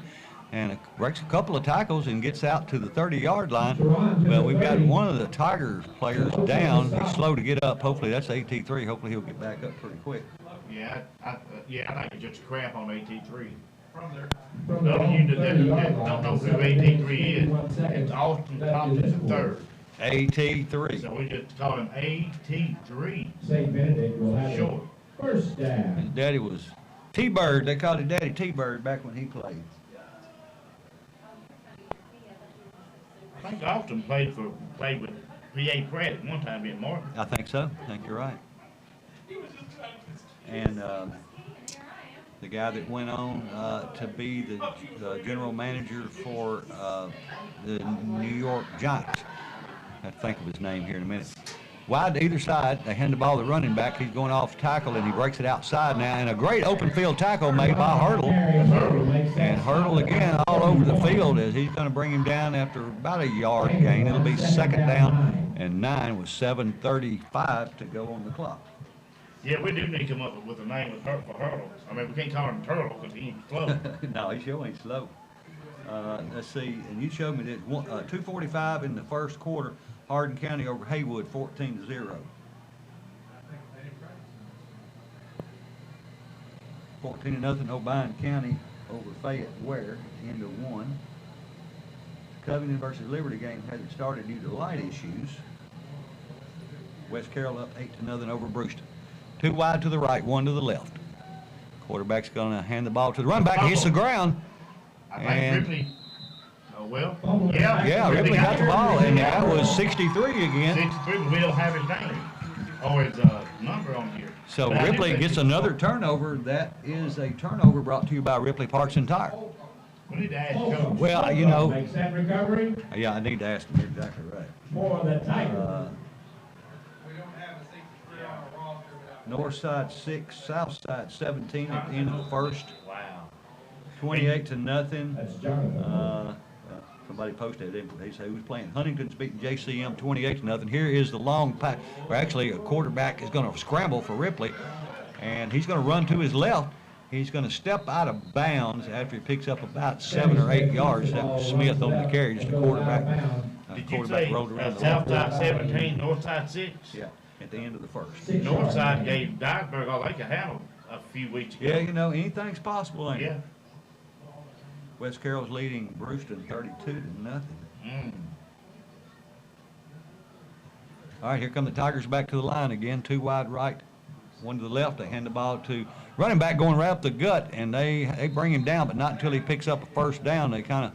and breaks a couple of tackles and gets out to the 30-yard line. Well, we've got one of the Tigers players down. He's slow to get up. Hopefully that's AT3. Hopefully he'll get back up pretty quick. Yeah, I think it's just a cramp on AT3. From Those of you that don't know who AT3 is, it's Austin Thompson III. AT3. So we just call him AT3. St Benedict will have Short. a first down. His daddy was T-Bird. They called him Daddy T-Bird back when he played. I think Austin played with P.A. Pratt at one time in Martin. I think so. I think you're right. And the guy that went on to be the general manager for the New York Giants. I have to think of his name here in a minute. Wide to either side, they hand the ball to the running back. He's going off tackle, and he breaks it outside now. And a great open field tackle made by Hurdle. And Hurdle again all over the field as he's going to bring him down after about a yard gain. It'll be second down and 9 with 7:35 to go on the clock. Yeah, we do need to come up with a name for Hurdle. I mean, we can't call him Turtle because he ain't slow. No, he sure ain't slow. Let's see, and you showed me that 2:45 in the first quarter, Hardin County over Haywood, 14-0. 14-0 O'Brien County over Fayette Ware, end of 1. Covington versus Liberty game hasn't started due to light issues. West Carroll up 8-0 over Brewston. 2 wide to the right, 1 to the left. Quarterback's going to hand the ball to the run back. He hits the ground. I think Ripley, Yeah, Ripley got the ball, and that was 63 again. 63, but we don't have his name or his number on here. So But I Ripley did gets think- another turnover. That is a turnover brought to you by Ripley Parts and Tire. We need to ask Coach. Well, you know, Makes that recovery yeah, I need to ask him exactly right. for the Tigers. North side 6, south side 17 at the end of the first. Wow. 28-0. That's Jonathan. Somebody posted it. They say who's playing. Huntington's beating JCM 28-0. Here is the long pass. Or actually, a quarterback is going to scramble for Ripley, and he's going to run to his left. He's going to step out of bounds after he picks up about 7 or 8 yards. That was Smith on the carry, just a quarterback. Did you Quarterback say rolled around the south left. side 17, north side 6? Yeah, at the end of the first. North side gave Dyersburg all they could handle a few weeks ago. Yeah, you know, anything's possible, ain't it? Yeah. West Carroll's leading Brewston 32-0. Mm. All right, here come the Tigers back to the line again. 2 wide right, 1 to the left. They hand the ball to running back going right up the gut, and they bring him down, but not until he picks up a first down. They kind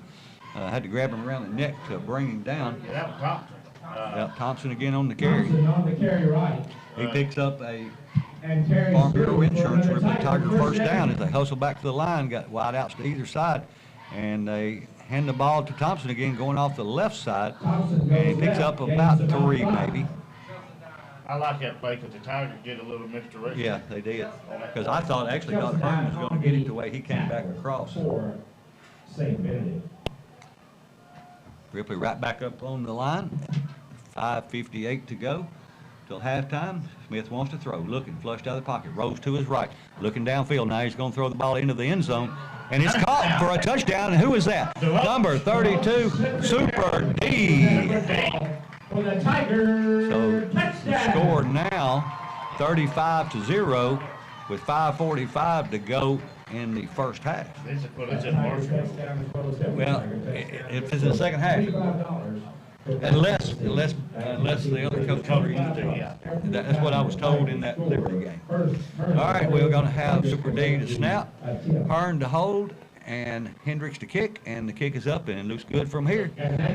of had to grab him around the neck to bring him down. Yeah, that was Thompson. Yep, Thompson again on the carry. Thompson on the carry right. He picks up a And carries Farm Bureau through for Insurance another Ripley Tiger first down as they down. hustle back to the line, got wide outs to either side, and they hand the ball to Thompson again going off the left side, Thompson and he goes picks left, up gains about about 3 5. maybe. I like that play because the Tigers did a little misdirection. Yeah, they did. Because I thought actually Dr. Herman was going to get it the way he came back across. For St. Benedict. Ripley right back up on the line. 5:58 to go till halftime. Smith wants to throw, looking, flushed out of the pocket, rolls to his right, looking downfield. Now he's going to throw the ball into the end zone, and it's caught for a touchdown. And who is that? Number 32, Super D. For the Tigers, So touchdown. score now 35-0 with 5:45 to go in the first half. This is Marshall. Well, if it's in the second half, unless the other coach agrees to it. That's what I was told in that Liberty game. All right, we're going to have Super D to snap, Hearn to hold, and Hendricks to kick, and the kick is up, and it looks good from here.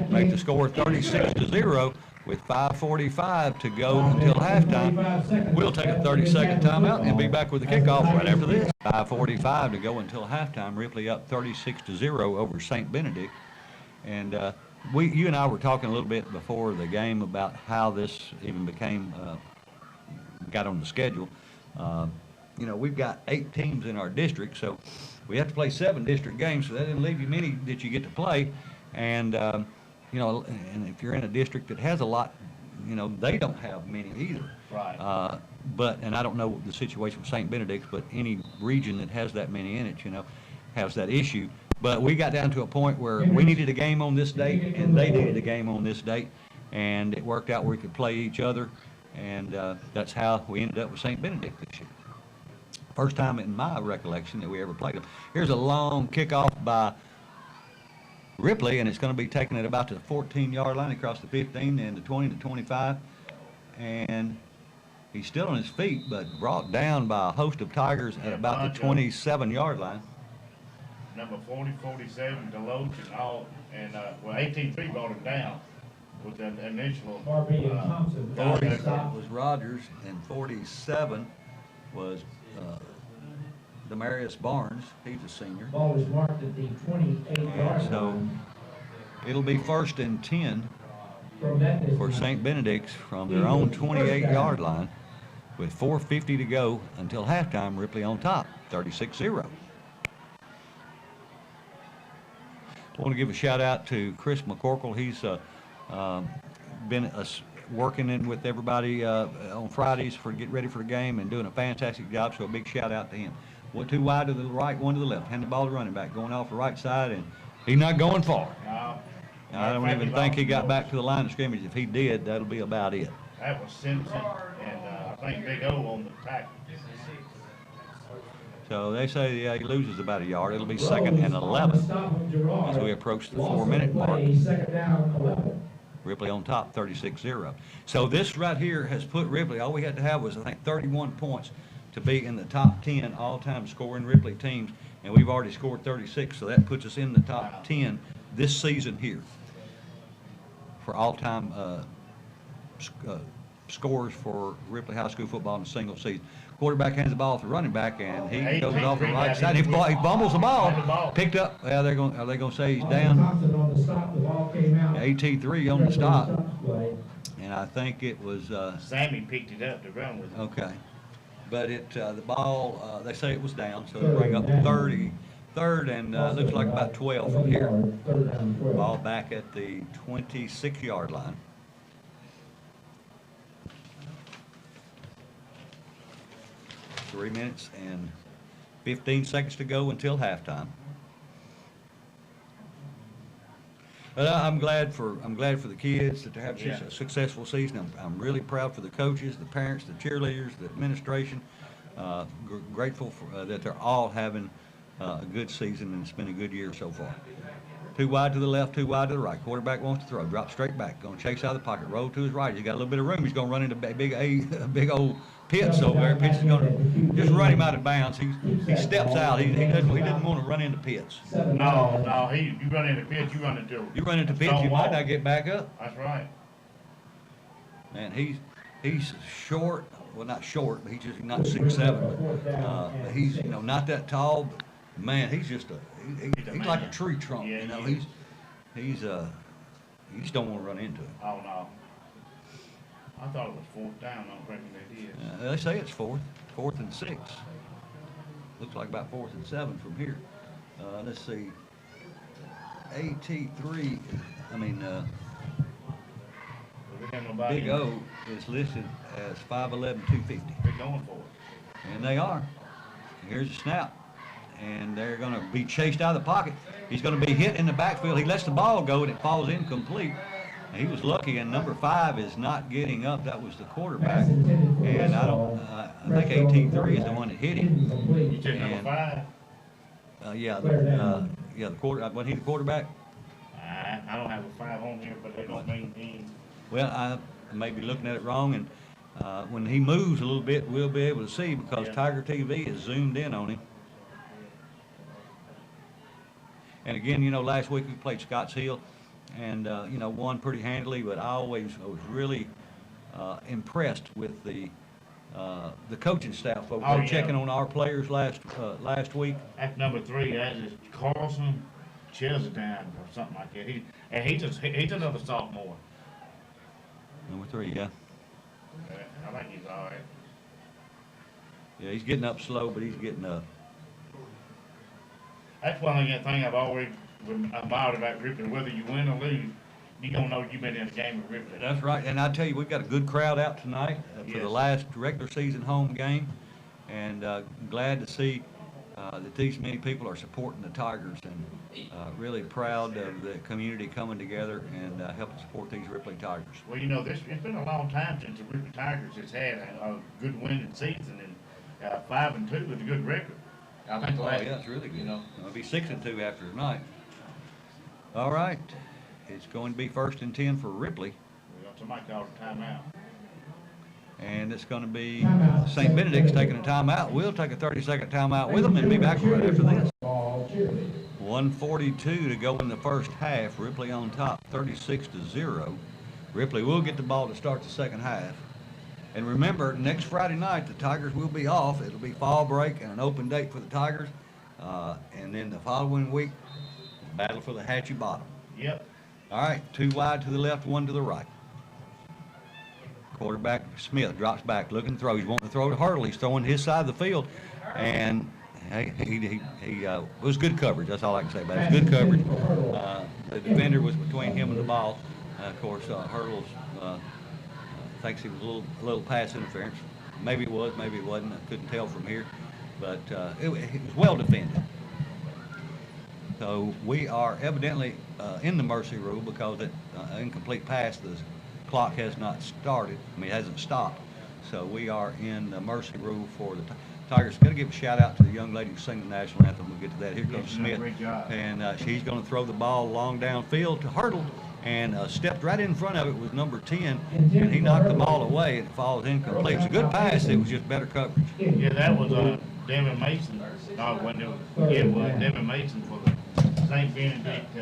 Make the score 36-0 with 5:45 to go until halftime. We'll take a 30-second timeout and be back with the kickoff right after this. 5:45 to go until halftime. Ripley up 36-0 over St. Benedict, and you and I were talking a little bit before the game about how this even got on the schedule. You know, we've got 8 teams in our district, so we have to play 7 district games, so that didn't leave you many that you get to play. And, you know, and if you're in a district that has a lot, you know, they don't have many either. Right. But, and I don't know the situation with St. Benedict, but any region that has that many in it, you know, has that issue. But we got down to a point where we needed a game on this date, and they needed a game on this date, and it worked out where we could play each other, and that's how we ended up with St. Benedict this year. First time in my recollection that we ever played them. Here's a long kickoff by Ripley, and it's going to be taken at about the 14-yard line across the 15 and the 20 to 25, and he's still on his feet, but brought down by a host of Tigers at about the 27-yard line. Number 40, 47, Deloach and all, and, well, 18-3 brought him down with that initial. Barbie and Thompson. 40 was Rogers, and 47 was Demarius Barnes. He's a senior. Ball is marked at the 28-yard And so line. it'll be 1st and 10 From that for distance, St. Benedict's from their own 28-yard line with 4:50 to go until halftime. Ripley on top, 36-0. I want to give a shout out to Chris McCorkle. He's been working in with everybody on Fridays for get ready for the game and doing a fantastic job. So a big shout out to him. 2 wide to the right, 1 to the left. Hand the ball to running back, going off the right side, and he's not going far. No. I don't even think he got back to the line of scrimmage. If he did, that'll be about it. That was Simpson, and I think Big O on the tackle. So they say he loses about a yard. It'll be 2nd and 11 as we approach the 4-minute mark. Second down, 11. Ripley on top, 36-0. So this right here has put Ripley, all we had to have was, I think, 31 points to be in the top 10 all-time scoring Ripley teams, and we've already scored 36, so that puts us in the top 10 this season here for all-time scores for Ripley High School football in a single season. Quarterback hands the ball to the running back, and he goes off the right side. He fumbles the ball, picked up. Well, are they going to say he's down? Thompson on the stop, the ball came out. AT3 on the stop, and I think it was Sammy picked it up to run with it. okay. But the ball, they say it was down, so it'll bring up 33rd and looks like about 12 from here. Ball back at the 26-yard line. Three minutes and 15 seconds to go until halftime. But I'm glad for the kids that they're having a successful season. I'm really proud for the coaches, the parents, the cheerleaders, the administration. Grateful for, that they're all having a good season, and it's been a good year so far. 2 wide to the left, 2 wide to the right. Quarterback wants to throw, drop straight back, going to chase out of the pocket, roll to his right. He's got a little bit of room. He's going to run into big old Pitts over there. Pitts is going to just run him out of bounds. He steps out. He doesn't want to run into Pitts. No, you run into Pitts, you run into Pitts, you might not get back up. That's right. And he's short. Well, not short, but he's just not 6'7". But he's not that tall. But man, he's just he's like a tree trunk. Yeah, you just don't want to run into him. Oh no. I thought it was 4th down. I don't reckon it is. They say it's 4th and 6. Looks like about 4th and 7 from here. Let's see. AT3. Big O is listed as 5'11", 250. They're going for it. And they are. Here's the snap. And they're going to be chased out of the pocket. He's going to be hit in the backfield. He lets the ball go, and it falls incomplete. And he was lucky, and number 5 is not getting up. That was the quarterback. And I think 18-3 is the one that hit him. You took number 5? The quarterback. Wasn't he the quarterback? I don't have a 5 on here, but they don't maintain. Well, I may be looking at it wrong, and when he moves a little bit, we'll be able to see because Tiger TV is zoomed in on him. And again, last week we played Scotts Hill, and won pretty handily. But I was really impressed with the coaching staff over there checking on our players last week. That's number 3. That is Carlson Cheseldown or something like that. He's another sophomore. Number 3, yeah. I think he's all right. Yeah, he's getting up slow, but he's getting up. That's one thing I've always about Ripley, whether you win or lose, you gonna know you've been in a game with Ripley. That's right, and I tell you, we've got a good crowd out tonight for the Yes. last regular season home game, and glad to see that these many people are supporting the Tigers, and really proud of the community coming together and helping support these Ripley Tigers. Well, you know, it's been a long time since the Ripley Tigers has had a good winning season, and 5-2 is a good record. I think the Oh, last, yeah, it's really good. You know, It'll be 6-2 after tonight. All right, it's going to be 1st and 10 for Ripley, somebody called a timeout. and it's going to be St. Benedict's taking a timeout. We'll take a 30-second timeout with them and be back right after this. Ball cheerleader. 1:42 to go in the first half. Ripley on top, 36-0. Ripley will get the ball to start the second half. And remember, next Friday night, the Tigers will be off. It'll be fall break and an open date for the Tigers. And then the following week, battle for the Hatchie Bottom. Yep. All right, 2 wide to the left, 1 to the right. Quarterback Smith drops back, looking to throw. He's wanting to throw to Hurdle. He's throwing his side of the field. And he was good coverage. That's all I can say about it. It was good coverage. The defender was between him and the ball. Of course, Hurdle's thinks he was a little pass interference. Maybe it was, maybe it wasn't. I couldn't tell from here. But it was well defended. So we are evidently in the mercy rule because it incomplete pass, the clock has not started. I mean, it hasn't stopped. So we are in the mercy rule for the Tigers. Got to give a shout out to the young lady who sang the national anthem. We'll get to that. Here comes Smith. Great job. And she's going to throw the ball long downfield to Hurdle. And stepped right in front of it was number 10, and he knocked the ball away, and it falls incomplete. It's a good pass. It was just better coverage. Yeah, that was Devin Mason. No, it wasn't. It was Devin Mason for the St. Benedict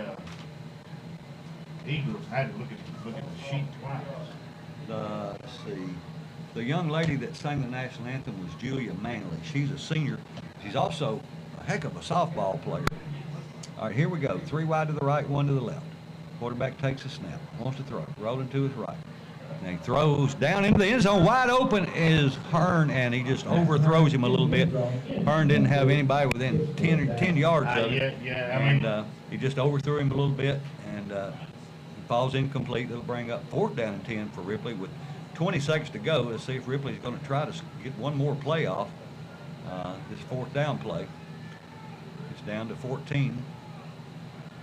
Eagles. I had to look at the sheet twice. Let's see. The young lady that sang the national anthem was Julia Manley. She's a senior. She's also a heck of a softball player. All right, here we go. 3 wide to the right, 1 to the left. Quarterback takes a snap, wants to throw, rolling to his right. And he throws down into the end zone. Wide open is Hearn, and he just overthrows him a little bit. Hearn didn't have anybody within 10 yards of him. And he just overthrew him a little bit, and he falls incomplete. It'll bring up 4th down and 10 for Ripley with 20 seconds to go. Let's see if Ripley's going to try to get one more play off. This 4th down play. It's down to 14.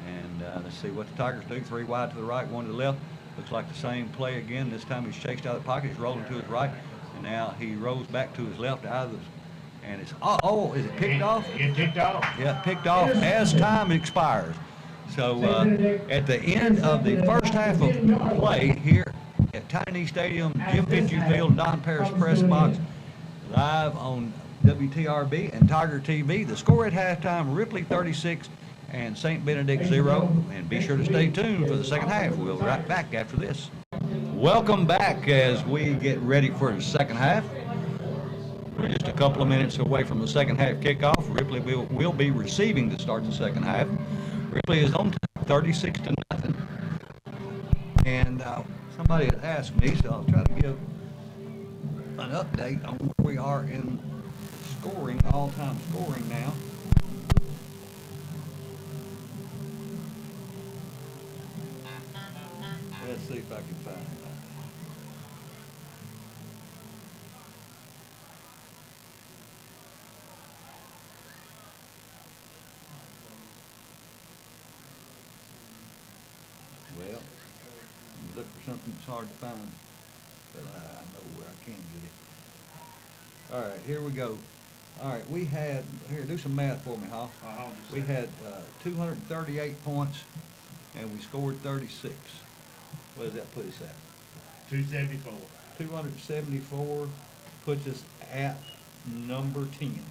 And let's see what the Tigers do. 3 wide to the right, 1 to the left. Looks like the same play again. This time he's chased out of the pocket. He's rolling to his right. And now he rolls back to his left out of the, and it's, is it picked off? It picked off. Yeah, picked off as time expires. So at the end of the first half of play here at Tiny Stadium, Jim Fitzgerald, Don Paris Press Box, live on WTRB and Tiger TV. The score at halftime, Ripley 36 and St. Benedict 0. And be sure to stay tuned for the second half. We'll be right back after this. Welcome back as we get ready for the second half. We're just a couple of minutes away from the second half kickoff. Ripley will be receiving to start the second half. Ripley is on 36-0. And somebody had asked me, so I'll try to give an update on where we are in scoring, all-time scoring now. Let's see if I can find it. Well, look for something that's hard to find, but I know where I can get it. All right, here we go. All right, we had, here, do some math for me, Hoff. We had 238 points, and we scored 36. What does that put us at? 274. 274 puts us at number 10.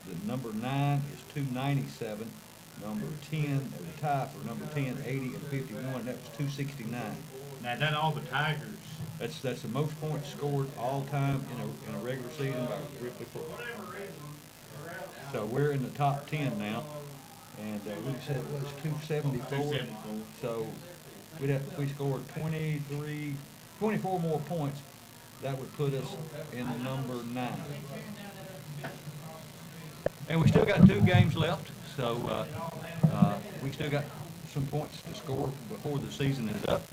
The number 9 is 297. Number 10, there's a tie for number 10, 80 and 51. That was 269. Now, that all the Tigers. That's the most points scored all time in a regular season by Ripley football. So we're in the top 10 now. And we said it was 274. 274. So if we scored 24 more points, that would put us in number 9. And we still got 2 games left, so we still got some points to score before the season is up.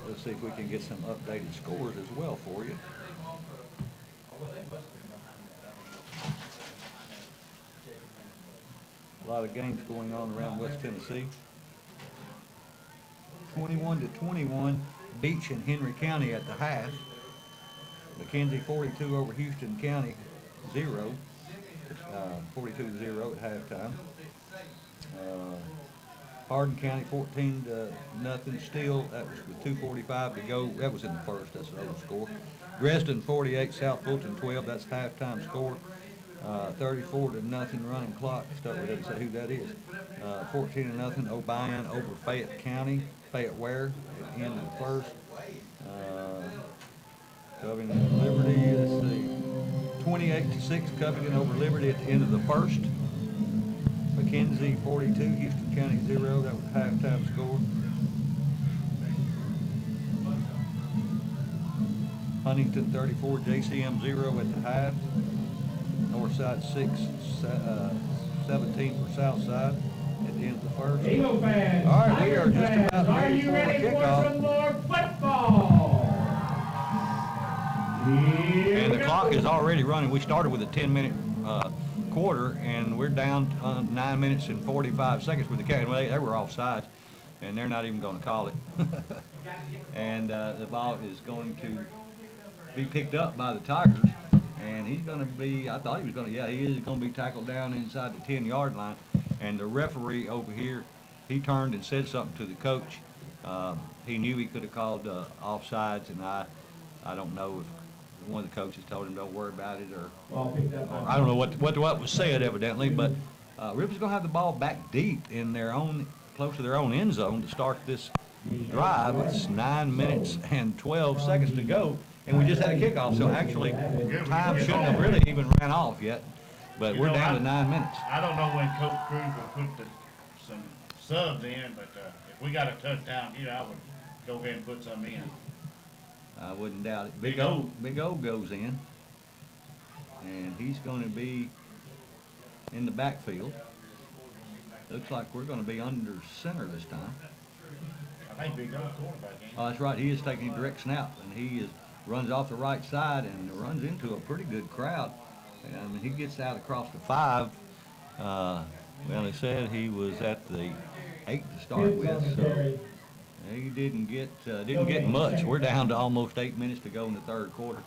Let's see if we can get some updated scores as well for you. A lot of games going on around West Tennessee. 21-21, Beach and Henry County at the half. McKenzie 42 over Houston County, 0. 42-0 at halftime. Hardin County 14-0 still. That was with 2:45 to go. That was in the first. That's an old score. Dresden 48, South Fulton 12. That's halftime score. 34-0 running clock. Start with it. Say who that is. 14-0 Obion over Fayette County. Fayette Ware at the end of the first. Covington Liberty. Let's see. 28-6 Covington over Liberty at the end of the first. McKenzie 42, Houston County 0. That was a halftime score. Huntington 34, JCM 0 at the half. Northside 6, 17 for Southside at the end of the first. Eagle fans, All right, we are just about are ready you for ready for kickoff. some more football? And the clock is already running. We started with a 10-minute quarter, and we're down 9 minutes and 45 seconds with the catch. Well, they were offsides, and they're not even going to call it. And the ball is going to be picked up by the Tigers, and he's going to be, I thought he was going to, yeah, he is going to be tackled down inside the 10-yard line. And the referee over here, he turned and said something to the coach. He knew he could have called offsides, and I don't know if one of the coaches told him don't worry about it, or I don't know what was said evidently, but Ripley's going to have the ball back deep in their own, close to their own end zone to start this drive. It's 9 minutes and 12 seconds to go, and we just had a kickoff, so actually time shouldn't have really even ran off yet, but we're down to 9 minutes. I don't know when Coach Cruz will put some subs in, but if we got a touchdown here, I would go ahead and put some in. I wouldn't doubt it. Big O goes in, and he's going to be in the backfield. Looks like we're going to be under center this time. I think Big O's quarterback. Oh, that's right. He is taking a direct snap, and he runs off the right side and runs into a pretty good crowd. And he gets out across the 5. Well, they said he was at the 8 to start with, so he didn't get much. We're down to almost 8 minutes to go in the third quarter.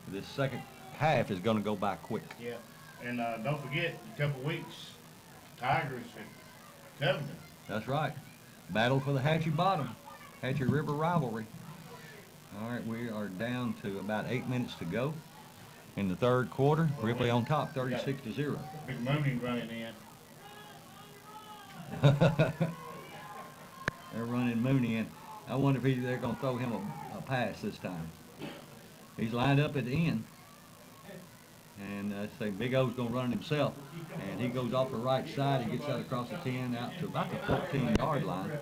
This second half is going to go by quick. Yeah, and don't forget, in a couple weeks, Tigers at Covington. That's right. Battle for the Hatchie Bottom, Hatchie River rivalry. All right, we are down to about 8 minutes to go in the third quarter. Ripley on top, 36-0. Big Mooney running in. They're running Mooney in. I wonder if they're going to throw him a pass this time. He's lined up at the end. And say Big O's going to run it himself. And he goes off the right side. He gets out across the 10 out to about the 14-yard line.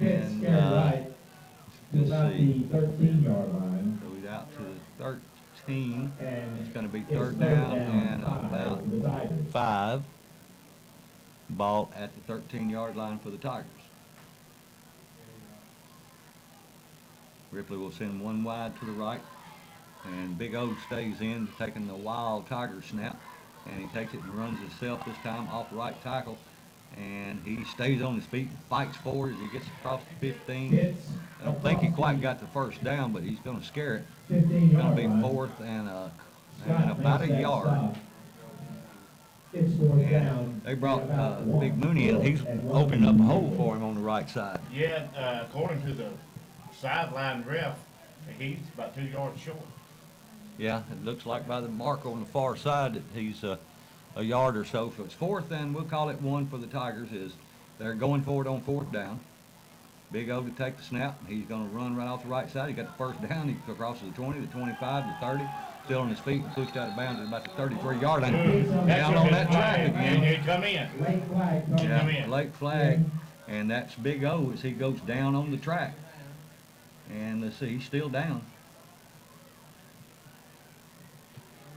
And About the let's see. 13-yard line. So he's out to 13. And It's going to be third down and about 5. Ball at the 13-yard line for the Tigers. Ripley will send one wide to the right, and Big O stays in, taking the wild Tiger snap, and he takes it and runs himself this time off the right tackle, and he stays on his feet and fights forward as he gets across the 15. I don't think he quite got the first down, but he's going to scare it. It's going to be fourth and about a yard. And they brought Big Mooney in. He's opening up a hole for him on the right side. Yeah, according to the sideline ref, he's about 2 yards short. Yeah, it looks like by the mark on the far side that he's a yard or so. So it's fourth, and we'll call it 1 for the Tigers. They're going forward on fourth down. Big O to take the snap. He's going to run right off the right side. He got the first down. He crosses the 20, the 25, the 30. Still on his feet and pushed out of bounds at about the 33-yard line. Down on that track again. He come in. Late flag. Come in. Late flag, and that's Big O as he goes down on the track. And let's see, he's still down.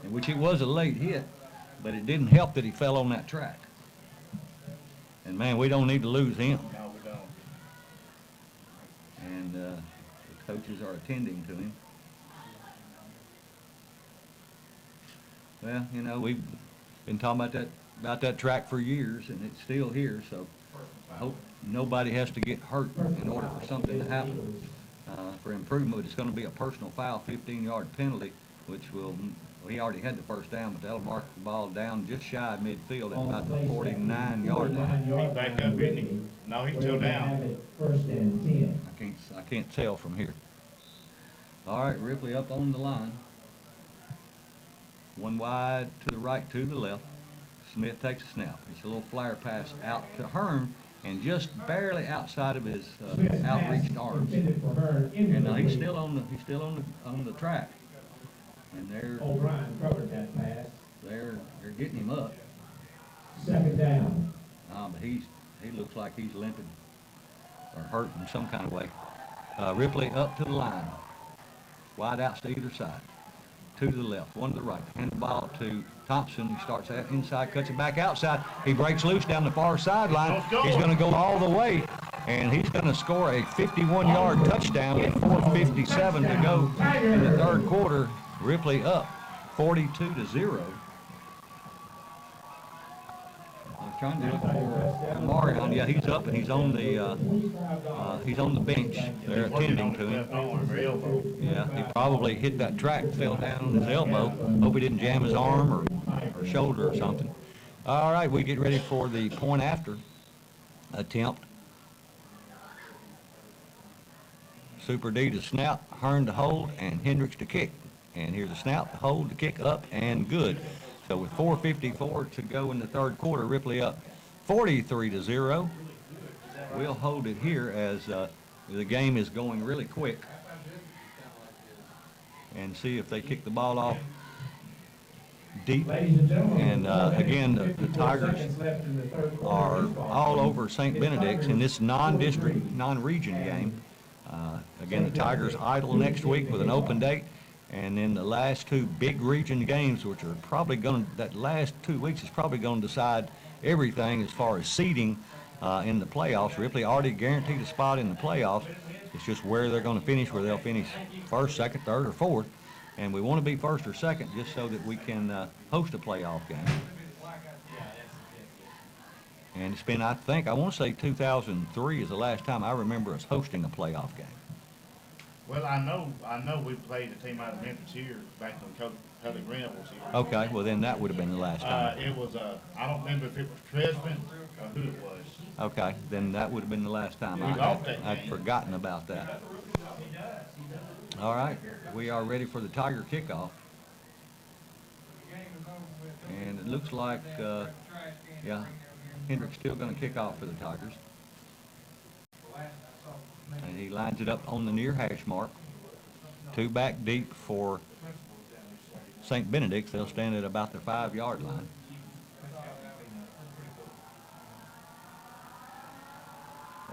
in which it was a late hit, but it didn't help that he fell on that track. And man, we don't need to lose him. No, we don't. And the coaches are attending to him. Well, you know, we've been talking about that track for years, and it's still here, so I hope nobody has to get hurt in order for something to happen. For improvement, it's going to be a personal foul, 15-yard penalty, which will, he already had the first down, but that'll mark the ball down just shy of midfield at about the 49-yard line. He's back up, isn't he? No, he's still down. First and 10. I can't tell from here. All right, Ripley up on the line. One wide to the right, to the left. Smith takes a snap. It's a little flare pass out to Hearn, and just barely outside of his outreached arms. And he's still on the track. And O'Brien covered that pass. they're getting him up. Second down. But he looks like he's limping or hurt in some kind of way. Ripley up to the line. Wide outs to either side. Two to the left, one to the right. Hand the ball to Thompson. He starts out inside, cuts it back outside. He breaks loose down the far sideline. He's going to go all the way, and he's going to score a 51-yard touchdown with 4:57 to go in the third quarter. Ripley up 42-0. I was trying to look for Marion. Yeah, he's up and he's on the bench. They're attending to him. Yeah, he probably hit that track, fell down on his elbow. Hope he didn't jam his arm or shoulder or something. All right, we get ready for the point after attempt. Super D to snap, Hearn to hold, and Hendricks to kick. And here's the snap, the hold, the kick up, and good. So with 4:54 to go in the third quarter, Ripley up 43-0. We'll hold it here as the game is going really quick, and see if they kick the ball off deep. And again, the Tigers are all over St. Benedict's in this non-district, non-region game. Again, the Tigers idle next week with an open date. And then the last two big region games, which are probably going to, that last 2 weeks is probably going to decide everything as far as seeding in the playoffs. Ripley already guaranteed a spot in the playoffs. It's just where they're going to finish, where they'll finish first, second, third, or fourth. And we want to be first or second just so that we can host a playoff game. And it's been, I want to say 2003 is the last time I remember us hosting a playoff game. Well, I know we played a team out of Memphis here back when Cody Grant was here. Okay, well then that would have been the last time. It was, I don't remember if it was Tresman or who it was. Okay, then that would have been the last time. We lost that I'd game. forgotten about that. All right, we are ready for the Tiger kickoff. And it looks like, yeah, Hendrick's still going to kick off for the Tigers. And he lines it up on the near hash mark. Two back deep for St. Benedict. They'll stand at about the 5-yard line.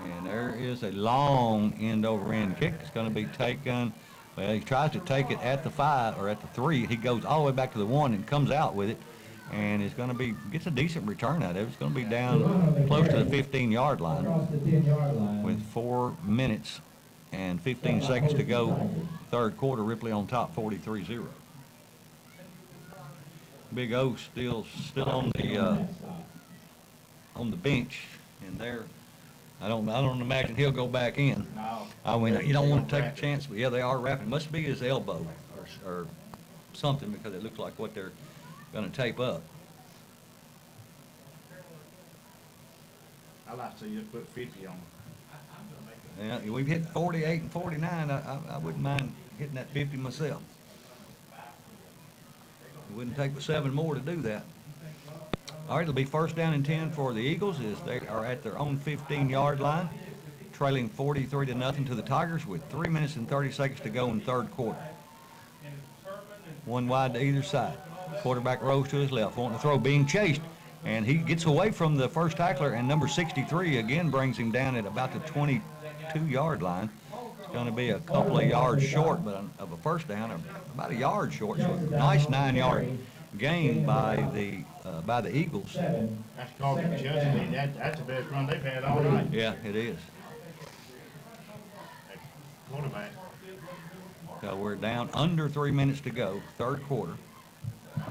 And there is a long end-over-end kick. It's going to be taken. Well, he tries to take it at the 5 or at the 3. He goes all the way back to the 1 and comes out with it. And it's going to be, gets a decent return out of it. It's going to be down close to the 15-yard line with 4 minutes and 15 seconds to go. Third quarter, Ripley on top, 43-0. Big O still on the bench, and there, I don't imagine he'll go back in. No. I mean, you don't want to take a chance, but yeah, they are wrapping. Must be his elbow or something, because it looks like what they're going to tape up. I like to see you put 50 on it. Yeah, we've hit 48 and 49. I wouldn't mind hitting that 50 myself. It wouldn't take but 7 more to do that. All right, it'll be first down and 10 for the Eagles as they are at their own 15-yard line, trailing 43-0 to the Tigers with 3 minutes and 30 seconds to go in third quarter. One wide to either side. Quarterback rolls to his left, wanting to throw, being chased, and he gets away from the first tackler, and number 63 again brings him down at about the 22-yard line. It's going to be a couple of yards short, but of a first down, or about a yard short. So a nice 9-yard gain by the Eagles. That's called adjusting. That's the best run they've had all night. Yeah, it is. Quarterback. So we're down under 3 minutes to go, third quarter. Well,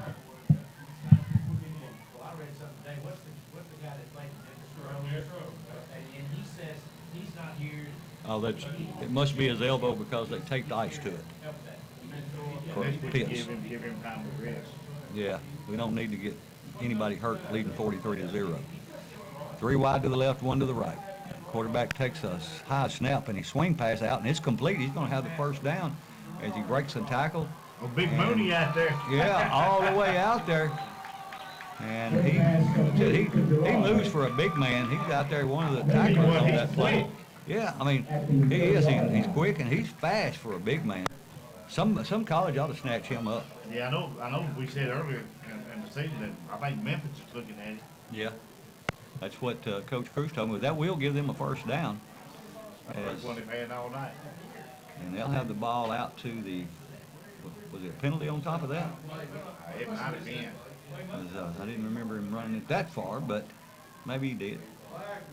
I read something today, what's the guy that played in Memphis Road? And he says he's not here. Oh, it must be his elbow because they taped ice to it. For pits. Give him time to rest. Yeah, we don't need to get anybody hurt leading 43-0. 3 wide to the left, 1 to the right. Quarterback takes a high snap and he swing pass out and it's complete. He's going to have the first down as he breaks the tackle. Oh, Big Mooney out there. Yeah, all the way out there. And he moves for a big man. He's out there, one of the tacklers on that play. Yeah, I mean, he is. He's quick and he's fast for a big man. Some college ought to snatch him up. Yeah, I know. We said earlier in the season that I think Memphis is looking at it. Yeah, that's what Coach Cruz told me. That will give them a first down. That's one they've had all night. And they'll have the ball out to the, was it a penalty on top of that? It might have been. I didn't remember him running it that far, but maybe he did.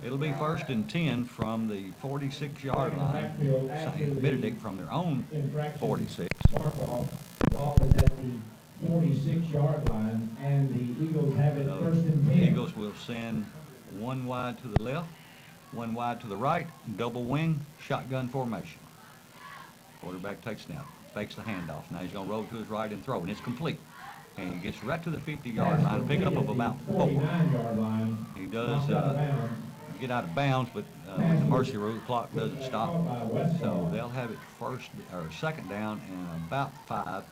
It'll be 1st and 10 from the 46-yard line. St Benedict from their own 46. Ball is at the 46-yard line, and the Eagles have it 1st and 10. The Eagles will send 1 wide to the left, 1 wide to the right, double wing, shotgun formation. Quarterback takes snap, fakes the handoff. Now he's going to roll to his right and throw, and it's complete. And he gets right to the 50-yard line, a pickup of about 4. He does get out of bounds, but with the mercy rule, the clock doesn't stop. So they'll have it second down and about 5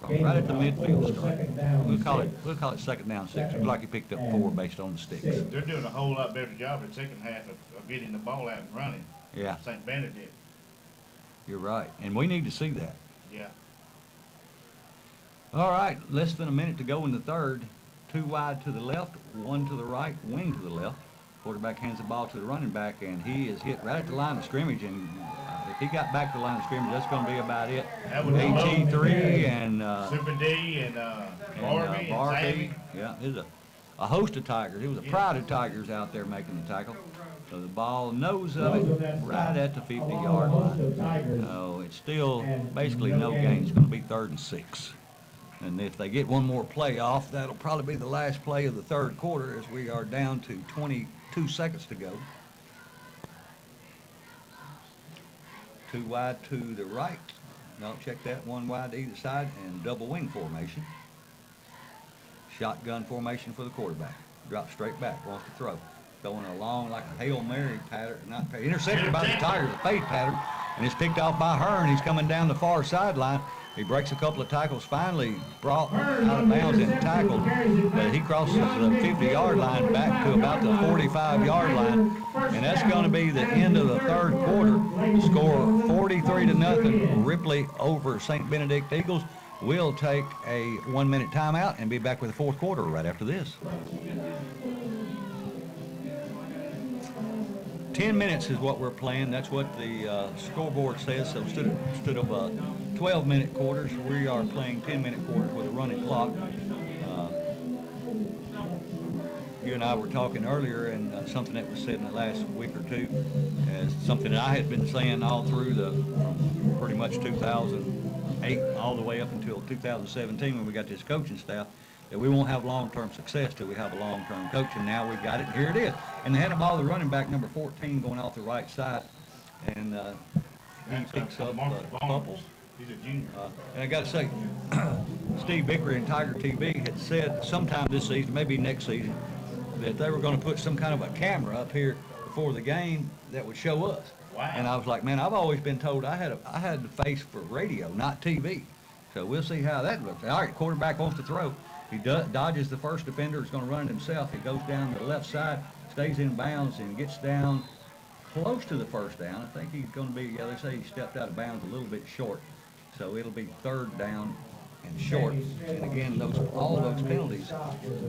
from right at the midfield stripe. We'll call it second down 6. Looks like he picked up 4 based on the sticks. They're doing a whole lot better job in the second half of getting the ball out and running. Yeah, St Benedict. you're right, and we need to see that. Yeah. All right, less than a minute to go in the third. 2 wide to the left, 1 to the right, wing to the left. Quarterback hands the ball to the running back, and he is hit right at the line of scrimmage. And if he got back to the line of scrimmage, that's going to be about it. AT3 and Super D and Barbie and Sammy. Yeah, there's a host of Tigers. It was a pride of Tigers out there making the tackle. So the ball, nose of it, right at the 50-yard line. So it's still basically no gain. It's going to be 3rd and 6. And if they get one more play off, that'll probably be the last play of the third quarter as we are down to 22 seconds to go. 2 wide to the right. No, check that. 1 wide to either side and double wing formation. Shotgun formation for the quarterback. Drop straight back, wants to throw. Going along like a Hail Mary pattern, not pattern, intercepted by the Tigers, a fade pattern, and it's picked off by Hearn. He's coming down the far sideline. He breaks a couple of tackles, finally brought out of bounds and tackled, but he crosses the 50-yard line back to about the 45-yard line, and that's going to be the end of the third quarter. The score 43-0, Ripley over St. Benedict Eagles. We'll take a 1-minute timeout and be back with the fourth quarter right after this. 10 minutes is what we're playing. That's what the scoreboard says. So instead of 12-minute quarters, we are playing 10-minute quarters with a running clock. You and I were talking earlier, and something that was said in the last week or two, as something that I had been saying all through pretty much 2008, all the way up until 2017 when we got this coaching staff, that we won't have long-term success till we have a long-term coach, and now we've got it, and here it is. And they had a ball, the running back, number 14, going off the right side, and he picks up Bubbles. He's a junior. And I got to say, Steve Vickery and Tiger TV had said sometime this season, maybe next season, that they were going to put some kind of a camera up here before the game that would show us. Wow. And I was like, man, I've always been told I had the face for radio, not TV. So we'll see how that looks. All right, quarterback wants to throw. He dodges the first defender. He's going to run it himself. He goes down the left side, stays in bounds, and gets down close to the first down. I think he's going to be, yeah, they say he stepped out of bounds a little bit short. So it'll be 3rd down and short. And again, all those penalties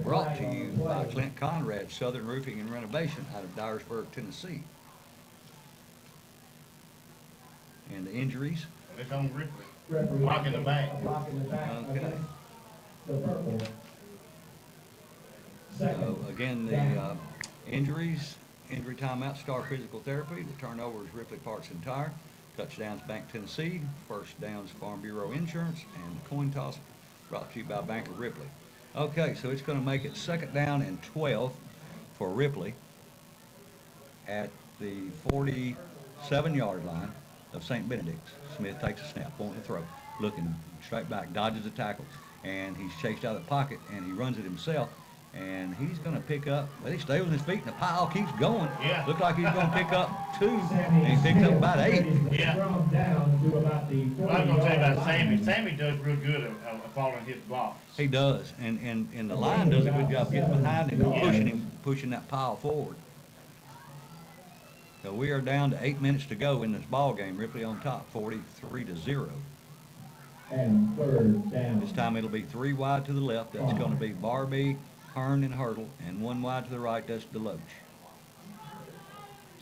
brought to you by Clint Conrad, Southern Roofing and Renovation out of Dyersburg, Tennessee. And the injuries. It's on Ripley. Referee. Blocking the back. Blocking the back Okay. against the purple. So Second. again, the down. injuries, injury timeout, Star Physical Therapy. The turnover is Ripley Parts and Tire. Touchdowns, Bank Tennessee. First downs, Farm Bureau Insurance. And the coin toss brought to you by Bank of Ripley. Okay, so it's going to make it 2nd down and 12 for Ripley at the 47-yard line of St. Benedict's. Smith takes a snap, wanting to throw, looking straight back, dodges the tackle, and he's chased out of the pocket, and he runs it himself, and he's going to pick up, well, he stays on his feet, and the pile keeps going. Yeah. Looked like he's going to pick up 2, and he picked up about 8. Yeah. From down to about the Well, I was gonna tell you about 40-yard Sammy. line. Sammy does real good at following his blocks. He does, and the line does a good job getting behind him and pushing that pile forward. So we are down to 8 minutes to go in this ball game. Ripley on top, 43-0. And 3rd down. This time it'll be 3 wide to the left. That's going to be Barbie, Hearn, and Hurdle, and 1 wide to the right. That's Deloach.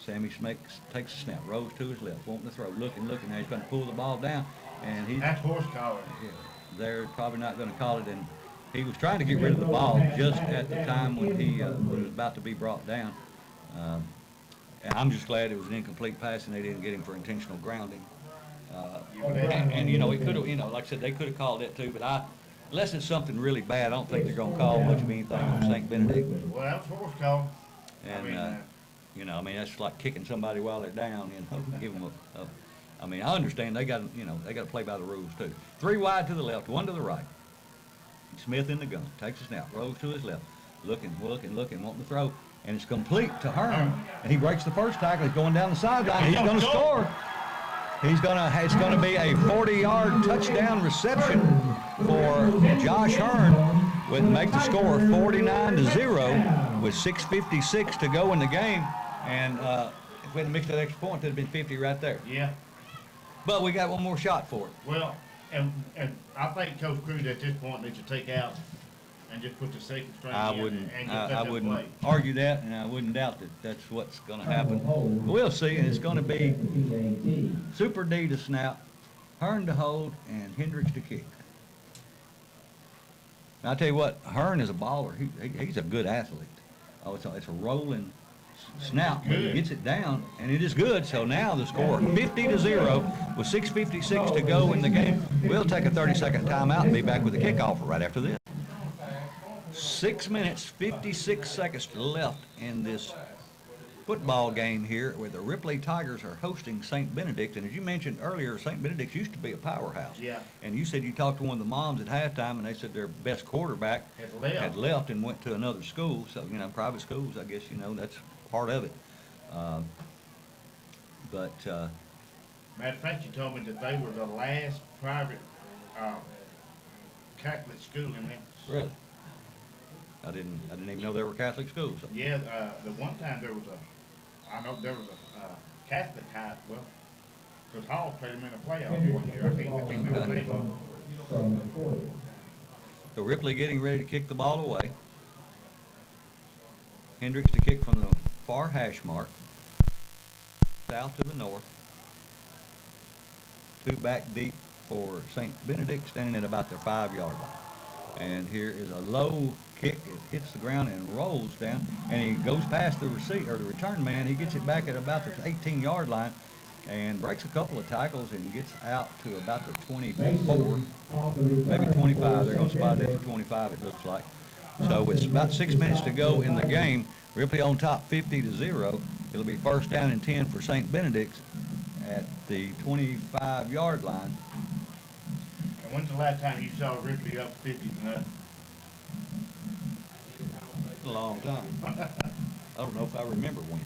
Sammy Smith takes a snap, rolls to his left, wanting to throw, looking. Now he's going to pull the ball down, and he's That's horse collar. they're probably not going to call it. And he was trying to get rid of the ball just at the time when he was about to be brought down. And I'm just glad it was an incomplete pass and they didn't get him for intentional grounding. And you know, it could have, you know, like I said, they could have called that too, but unless it's something really bad, I don't think they're going to call much of anything on St. Benedict. Well, that was horse collar. And, you know, I mean, that's like kicking somebody while they're down, you know, give them I mean, I understand they got, you know, they got to play by the rules too. 3 wide to the left, 1 to the right. Smith in the gun, takes a snap, rolls to his left, looking, wanting to throw, and it's complete to Hearn, and he breaks the first tackle. He's going down the sideline. He's going to score. It's going to be a 40-yard touchdown reception for Josh Hearn, would make the score 49-0 with 6:56 to go in the game. And if we hadn't mixed that extra point, it'd have been 50 right there. Yeah. But we got one more shot for it. Well, and I think Coach Cruz at this point needs to take out and just put the second string I in wouldn't, and just I let them wouldn't play. argue that, and I wouldn't doubt that that's what's going to happen. We'll see, and it's going to be Super D to snap, Hearn to hold, and Hendricks to kick. Now, I'll tell you what, Hearn is a baller. He's a good athlete. Oh, it's a rolling snap, but he gets it down, and it is good. So now the score 50-0 with 6:56 to go in the game. We'll take a 30-second timeout and be back with the kickoff right after this. 6 minutes, 56 seconds left in this football game here where the Ripley Tigers are hosting St. Benedict. And as you mentioned earlier, St. Benedict used to be a powerhouse. Yeah. And you said you talked to one of the moms at halftime, and they said their best quarterback had left and went to another school. So, you know, private schools, I guess, you know, that's part of it. Matter of fact, you told me that they were the last private Catholic school in Memphis. Really? I didn't even know there were Catholic schools. Yeah, the one time there was I know there was a Catholic high, well, because Hall played them in a playoff one year. I can't remember the name of it. So Ripley getting ready to kick the ball away. Hendricks to kick from the far hash mark. South to the north. 2 back deep for St. Benedict, standing at about their 5-yard line. And here is a low kick. It hits the ground and rolls down, and he goes past the return man. He gets it back at about the 18-yard line and breaks a couple of tackles and gets out to about the 24, maybe 25. They're going to spot it at the 25, it looks like. So it's about 6 minutes to go in the game. Ripley on top 50-0. It'll be 1st down and 10 for St. Benedict at the 25-yard line. And when's the last time you saw Ripley up 50-0? A long time. I don't know if I remember when.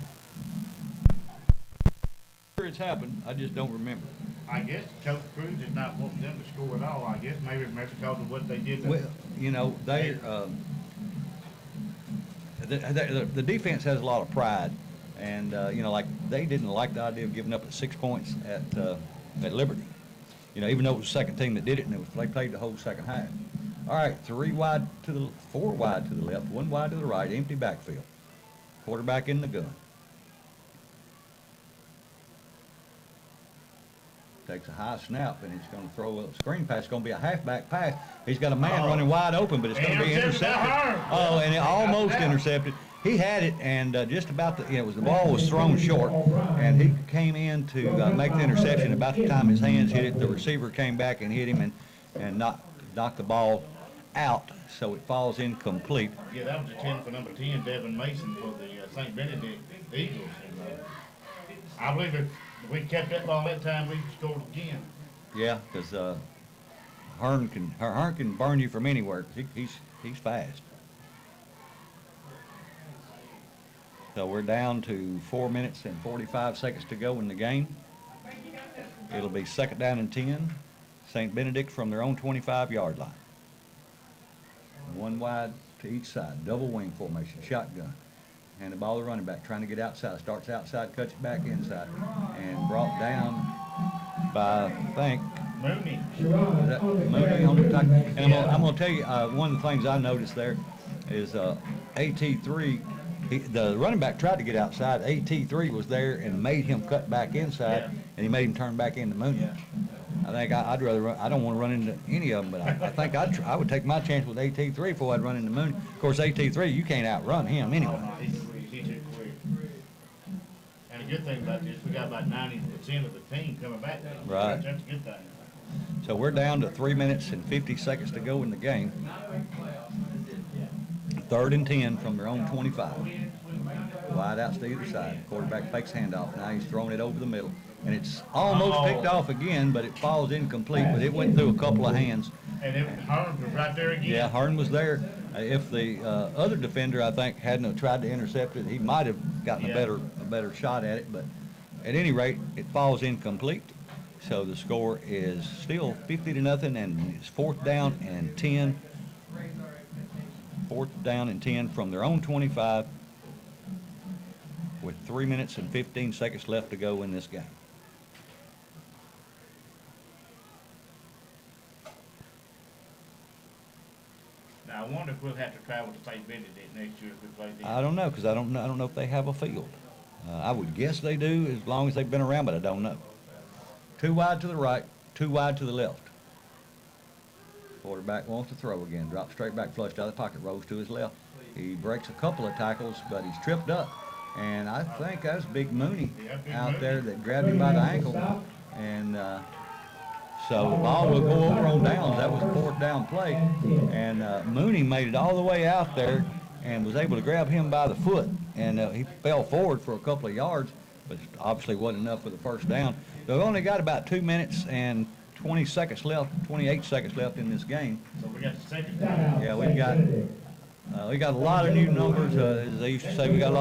Sure, it's happened. I just don't remember. I guess Coach Cruz is not wanting them to score at all. I guess maybe because of what they did. Well, you know, the defense has a lot of pride, and you know, like they didn't like the idea of giving up at 6 points at Liberty. You know, even though it was the second team that did it, and they played the whole second half. All right, 4 wide to the left, 1 wide to the right, empty backfield. Quarterback in the gun. takes a high snap, and he's going to throw a screen pass. It's going to be a halfback pass. He's got a man running wide open, but it's going to be intercepted. Oh, and it almost intercepted. He had it, and just about the ball was thrown short, and he came in to make the interception. About the time his hands hit it, the receiver came back and hit him and knocked the ball out, so it falls incomplete. Yeah, that was a 10 for number 10, Devin Mason, for the St. Benedict Eagles. And, I believe if we kept that ball that time, we'd scored again. Yeah, because Hearn can burn you from anywhere. He's fast. So we're down to 4 minutes and 45 seconds to go in the game. It'll be 2nd down and 10. St. Benedict from their own 25-yard line. One wide to each side, double wing formation, shotgun. And the ball to running back, trying to get outside. Starts outside, cuts it back inside, and brought down by, I think, Mooney. Mooney on the tackle. And I'm going to tell you, one of the things I noticed there is AT3, the running back tried to get outside. AT3 was there and made him cut back inside, and he made him turn back into Mooney. I think I'd rather run. I don't want to run into any of them, but I think I would take my chance with AT3 before I'd run into Mooney. Of course, AT3, you can't outrun him anyway. He's too quick. And the good thing about this, we got about 90% of the team coming back. Right. That's a good thing. So we're down to 3 minutes and 50 seconds to go in the game. 3rd and 10 from their own 25. Wide outs to either side. Quarterback fakes handoff. Now he's throwing it over the middle. And it's almost picked off again, but it falls incomplete. But it went through a couple of hands. And Hearn was right there again. Yeah, Hearn was there. If the other defender, I think, hadn't tried to intercept it, he might have gotten a better shot at it. But at any rate, it falls incomplete. So the score is still 50-0, and it's 4th down and 10. 4th down and 10 from their own 25 with 3 minutes and 15 seconds left to go in this game. Now, I wonder if we'll have to travel to St. Benedict next year if we play them. I don't know, because I don't know if they have a field. I would guess they do as long as they've been around, but I don't know. 2 wide to the right, 2 wide to the left. Quarterback wants to throw again. Drops straight back, flushed out of the pocket, rolls to his left. He breaks a couple of tackles, but he's tripped up. And I think that's Big Mooney out there that grabbed him by the ankle. And so the ball will go over on downs. That was a 4th down play. And Mooney made it all the way out there and was able to grab him by the foot. And he fell forward for a couple of yards, but obviously wasn't enough for the 1st down. So we've only got about 2 minutes and 20 seconds left, 28 seconds left in this game. So we got the 2nd down. Yeah, we got a lot of new numbers. As they used to say, we got a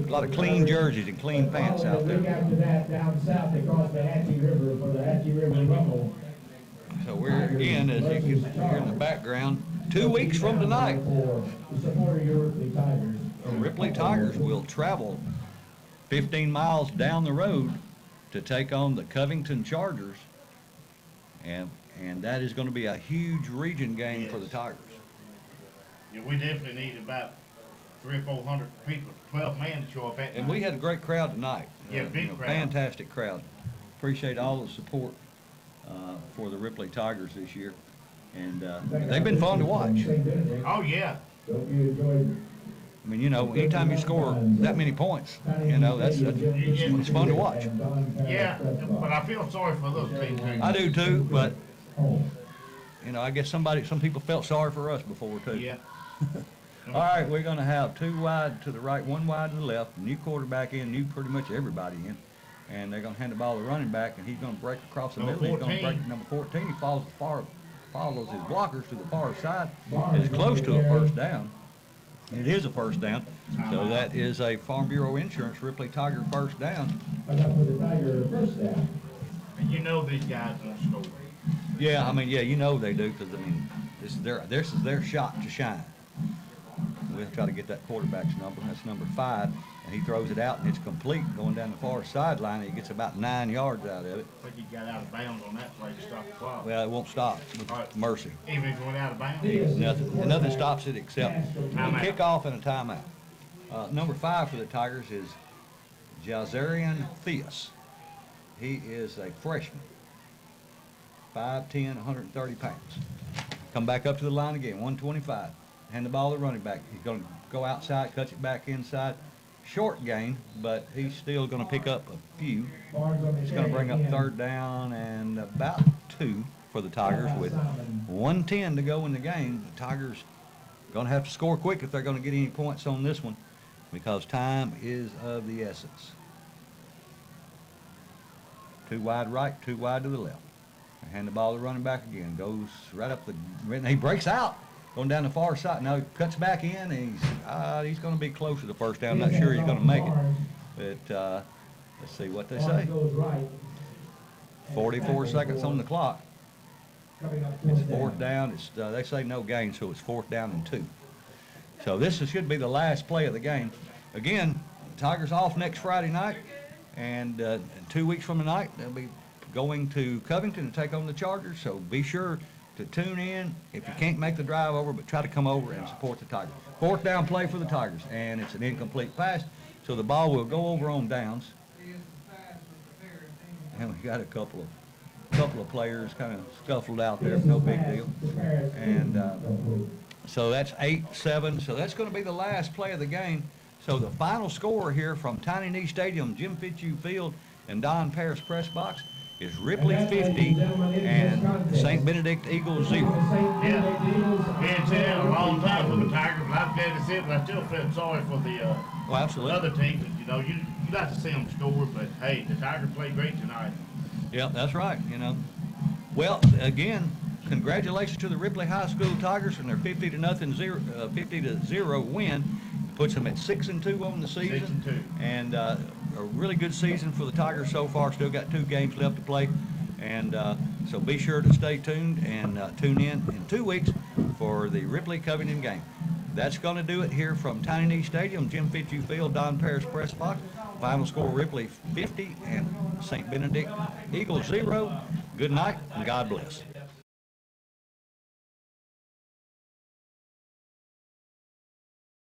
lot of clean jerseys and clean pants out there. After that, down south, they crossed the Hatchie River for the Hatchie River Rumble. So we're again, as you can hear in the background, 2 weeks from tonight, the Ripley Tigers will travel 15 miles down the road to take on the Covington Chargers. And that is going to be a huge region game for the Tigers. Yeah, we definitely need about 300 or 400 people, 12 men to show up at. And we had a great crowd tonight. Yeah, big crowd. Fantastic crowd. Appreciate all the support for the Ripley Tigers this year. And they've been fun to watch. Oh, yeah. I mean, you know, anytime you score that many points, you know, it's fun to watch. Yeah, but I feel sorry for those teams. I do too, but, you know, I guess some people felt sorry for us before too. Yeah. All right, we're going to have 2 wide to the right, 1 wide to the left, new quarterback in, new pretty much everybody in. And they're going to hand the ball to the running back, and he's going to break across the middle. He's going to break number 14. He follows his blockers to the far side. It's close to a 1st down. It is a 1st down. So that is a Farm Bureau Insurance Ripley Tiger 1st down. And you know these guys don't score. Yeah, I mean, yeah, you know they do, because, I mean, this is their shot to shine. We'll try to get that quarterback's number. That's number 5. And he throws it out, and it's complete going down the far sideline. He gets about 9 yards out of it. I think he got out of bounds on that play to stop the clock. Well, it won't stop with mercy. Even if he went out of bounds? Nothing stops it except a kickoff and a timeout. Number 5 for the Tigers is Jazarian Theus. He is a freshman. 5'10", 130 pounds. Come back up to the line again, 125. Hand the ball to the running back. He's going to go outside, cuts it back inside. Short gain, but he's still going to pick up a few. He's going to bring up third down and about 2 for the Tigers with 1:10 to go in the game. The Tigers going to have to score quick if they're going to get any points on this one because time is of the essence. 2 wide right, 2 wide to the left. Hand the ball to the running back again. Goes right up the, and he breaks out. Going down the far side. Now he cuts back in, and he's going to be close to the first down. Not sure he's going to make it. But let's see what they say. 44 seconds on the clock. It's 4th down. It's they say no gain, so it's 4th down and 2. So this should be the last play of the game. Again, Tigers off next Friday night, and 2 weeks from tonight they'll be going to Covington to take on the Chargers. So be sure to tune in if you can't make the drive over, but try to come over and support the Tigers. 4th down play for the Tigers, and it's an incomplete pass, so the ball will go over on downs. And we got a couple of players kind of scuffled out there, no big deal. And so that's 8-7. So that's going to be the last play of the game. So the final score here from Tiny Knee Stadium, Jim Fitzhugh Field, and Don Paris Press Box is Ripley 50 and St Benedict Eagles 0. Yeah, been saying a long time for the Tigers, and I'm glad to see it, but I still feel sorry for the other team. You know, you like to see them score, but hey, the Tigers played great tonight. Yeah, that's right. You know, well, again, congratulations to the Ripley High School Tigers and their 50-0 win. Puts them at 6-2 on the season. 6-2. And a really good season for the Tigers so far. Still got 2 games left to play. And so be sure to stay tuned and tune in 2 weeks for the Ripley Covington game. That's going to do it here from Tiny Knee Stadium, Jim Fitzhugh Field, Don Paris Press Box. Final score, Ripley 50 and St Benedict Eagles 0. Good night and God bless.